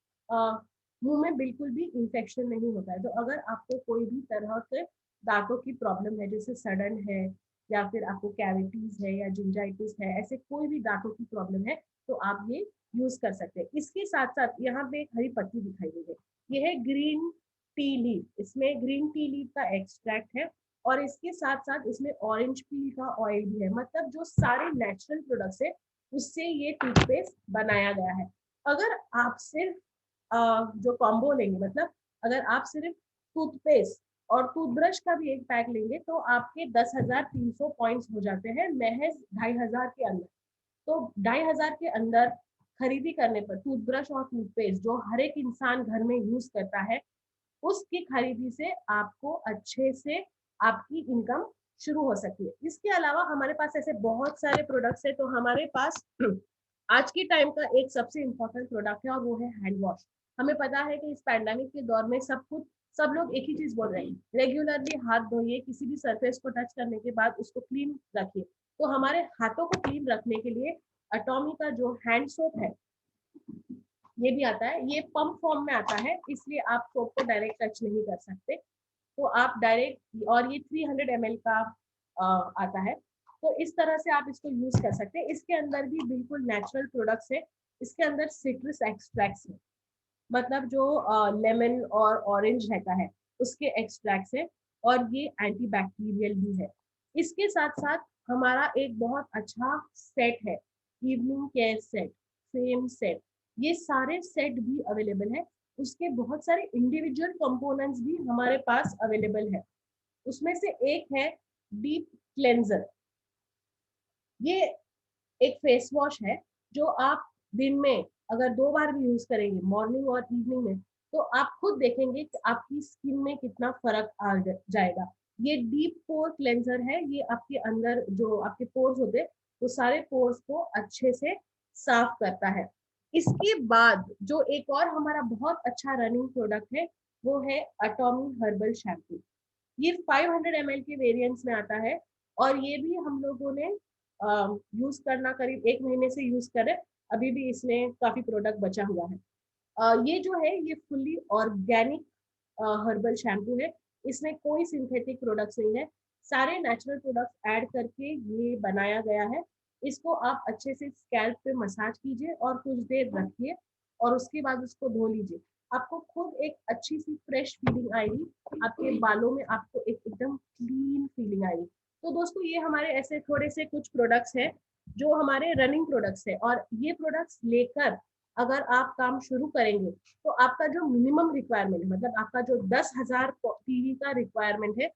[SPEAKER 2] मुंह में बिल्कुल भी इंफेक्शन नहीं होता है। तो अगर आपको कोई भी तरह के दांतों की प्रॉब्लम है, जैसे सड़न है या फिर आपको कैविटीज है या जिंजाइटिस है, ऐसे कोई भी दांतों की प्रॉब्लम है तो आप ये यूज कर सकते हैं। इसके साथ साथ यहाँ पे एक हरी पत्ती दिखाई गई है, ये है ग्रीन टी लीफ। इसमें ग्रीन टी लीफ का एक्सट्रैक्ट है, और इसके साथ साथ इसमें ऑरेंज पील का ऑयल भी है। मतलब जो सारे नेचुरल प्रोडक्ट्स है उससे ये टूथपेस्ट बनाया गया है। अगर आप सिर्फ जो कॉम्बो लेंगे, मतलब अगर आप सिर्फ टूथपेस्ट और टूथब्रश का भी एक पैक लेंगे तो आपके 10,300 पॉइंट्स हो जाते हैं महज 2,500 के अंदर। तो 2,500 के अंदर खरीदी करने पर टूथब्रश और टूथपेस्ट जो हर एक इंसान घर में यूज करता है, उसकी खरीदी से आपको अच्छे से आपकी इनकम शुरू हो सकती है। इसके अलावा हमारे पास ऐसे बहुत सारे प्रोडक्ट्स है। तो हमारे पास आज के टाइम का एक सबसे इम्पोर्टेंट प्रोडक्ट है और वो है हैंड वॉश। हमें पता है कि इस पैंडेमिक के दौर में सब लोग एक ही चीज बोल रहे हैं, रेगुलरली हाथ धोइए, किसी भी सरफेस को टच करने के बाद उसको क्लीन रखिए। तो हमारे हाथों को क्लीन रखने के लिए अटोमी का जो हैंड सोप है ये भी आता है। ये पंप फॉर्म में आता है, इसलिए आप सोप को डायरेक्ट टच नहीं कर सकते। तो आप डायरेक्ट, और ये 300 ml का आता है। तो इस तरह से आप इसको यूज कर सकते हैं। इसके अंदर भी बिल्कुल नेचुरल प्रोडक्ट्स है। इसके अंदर सिट्रस एक्सट्रैक्ट्स है, मतलब जो लेमन और ऑरेंज रहता है उसके एक्सट्रैक्ट्स है, और ये एंटीबैक्टीरियल भी है। इसके साथ साथ हमारा एक बहुत अच्छा सेट है, evening care set, fame set. ये सारे सेट भी अवेलेबल है। उसके बहुत सारे इंडिविजुअल कंपोनेंट्स भी हमारे पास अवेलेबल है। उसमें से एक है डीप क्लेंजर। ये एक फेस वॉश है जो आप दिन में अगर 2 बार भी यूज करेंगे, मॉर्निंग और इवनिंग में, तो आप खुद देखेंगे कि आपकी स्किन में कितना फर्क आ जाएगा। ये डीप पोर क्लेंजर है। ये आपके अंदर जो आपके पोर्स होते हैं वो सारे पोर्स को अच्छे से साफ करता है। इसके बाद जो एक और हमारा बहुत अच्छा रनिंग प्रोडक्ट है वो है अटोमी हर्बल शैम्पू। ये 500 ml के वेरिएंट्स में आता है, और ये भी हम लोगों ने यूज करना करीब 1 महीने से यूज कर रहे। अभी भी इसमें काफी प्रोडक्ट बचा हुआ है। ये जो है ये फुल्ली ऑर्गेनिक हर्बल शैम्पू है। इसमें कोई सिंथेटिक प्रोडक्ट्स नहीं है, सारे नेचुरल प्रोडक्ट्स ऐड करके ये बनाया गया है। इसको आप अच्छे से स्कैल्प पे मसाज कीजिए और कुछ देर रखिए, और उसके बाद उसको धो लीजिए। आपको खुद एक अच्छी सी फ्रेश फीलिंग आएगी, आपके बालों में आपको एक एकदम क्लीन फीलिंग आएगी। तो दोस्तों ये हमारे ऐसे थोड़े से कुछ प्रोडक्ट्स हैं जो हमारे रनिंग प्रोडक्ट्स है, और ये प्रोडक्ट्स लेकर अगर आप काम शुरू करेंगे तो आपका जो मिनिमम रिक्वायरमेंट है, मतलब आपका जो 10,000 टीवी का रिक्वायरमेंट है,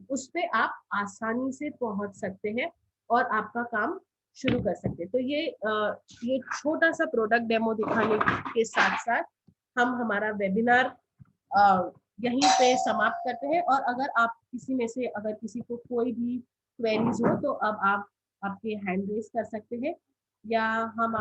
[SPEAKER 2] उस पे आप आसानी से पहुंच सकते हैं और आपका काम शुरू कर सकते हैं। तो ये छोटा सा प्रोडक्ट डेमो दिखाने के साथ साथ हम हमारा वेबिनार यहीं पे समाप्त करते हैं। और अगर आप किसी में से अगर किसी को कोई भी क्वेरीज हो तो अब आप आपके हैंड रेज कर सकते हैं, या हम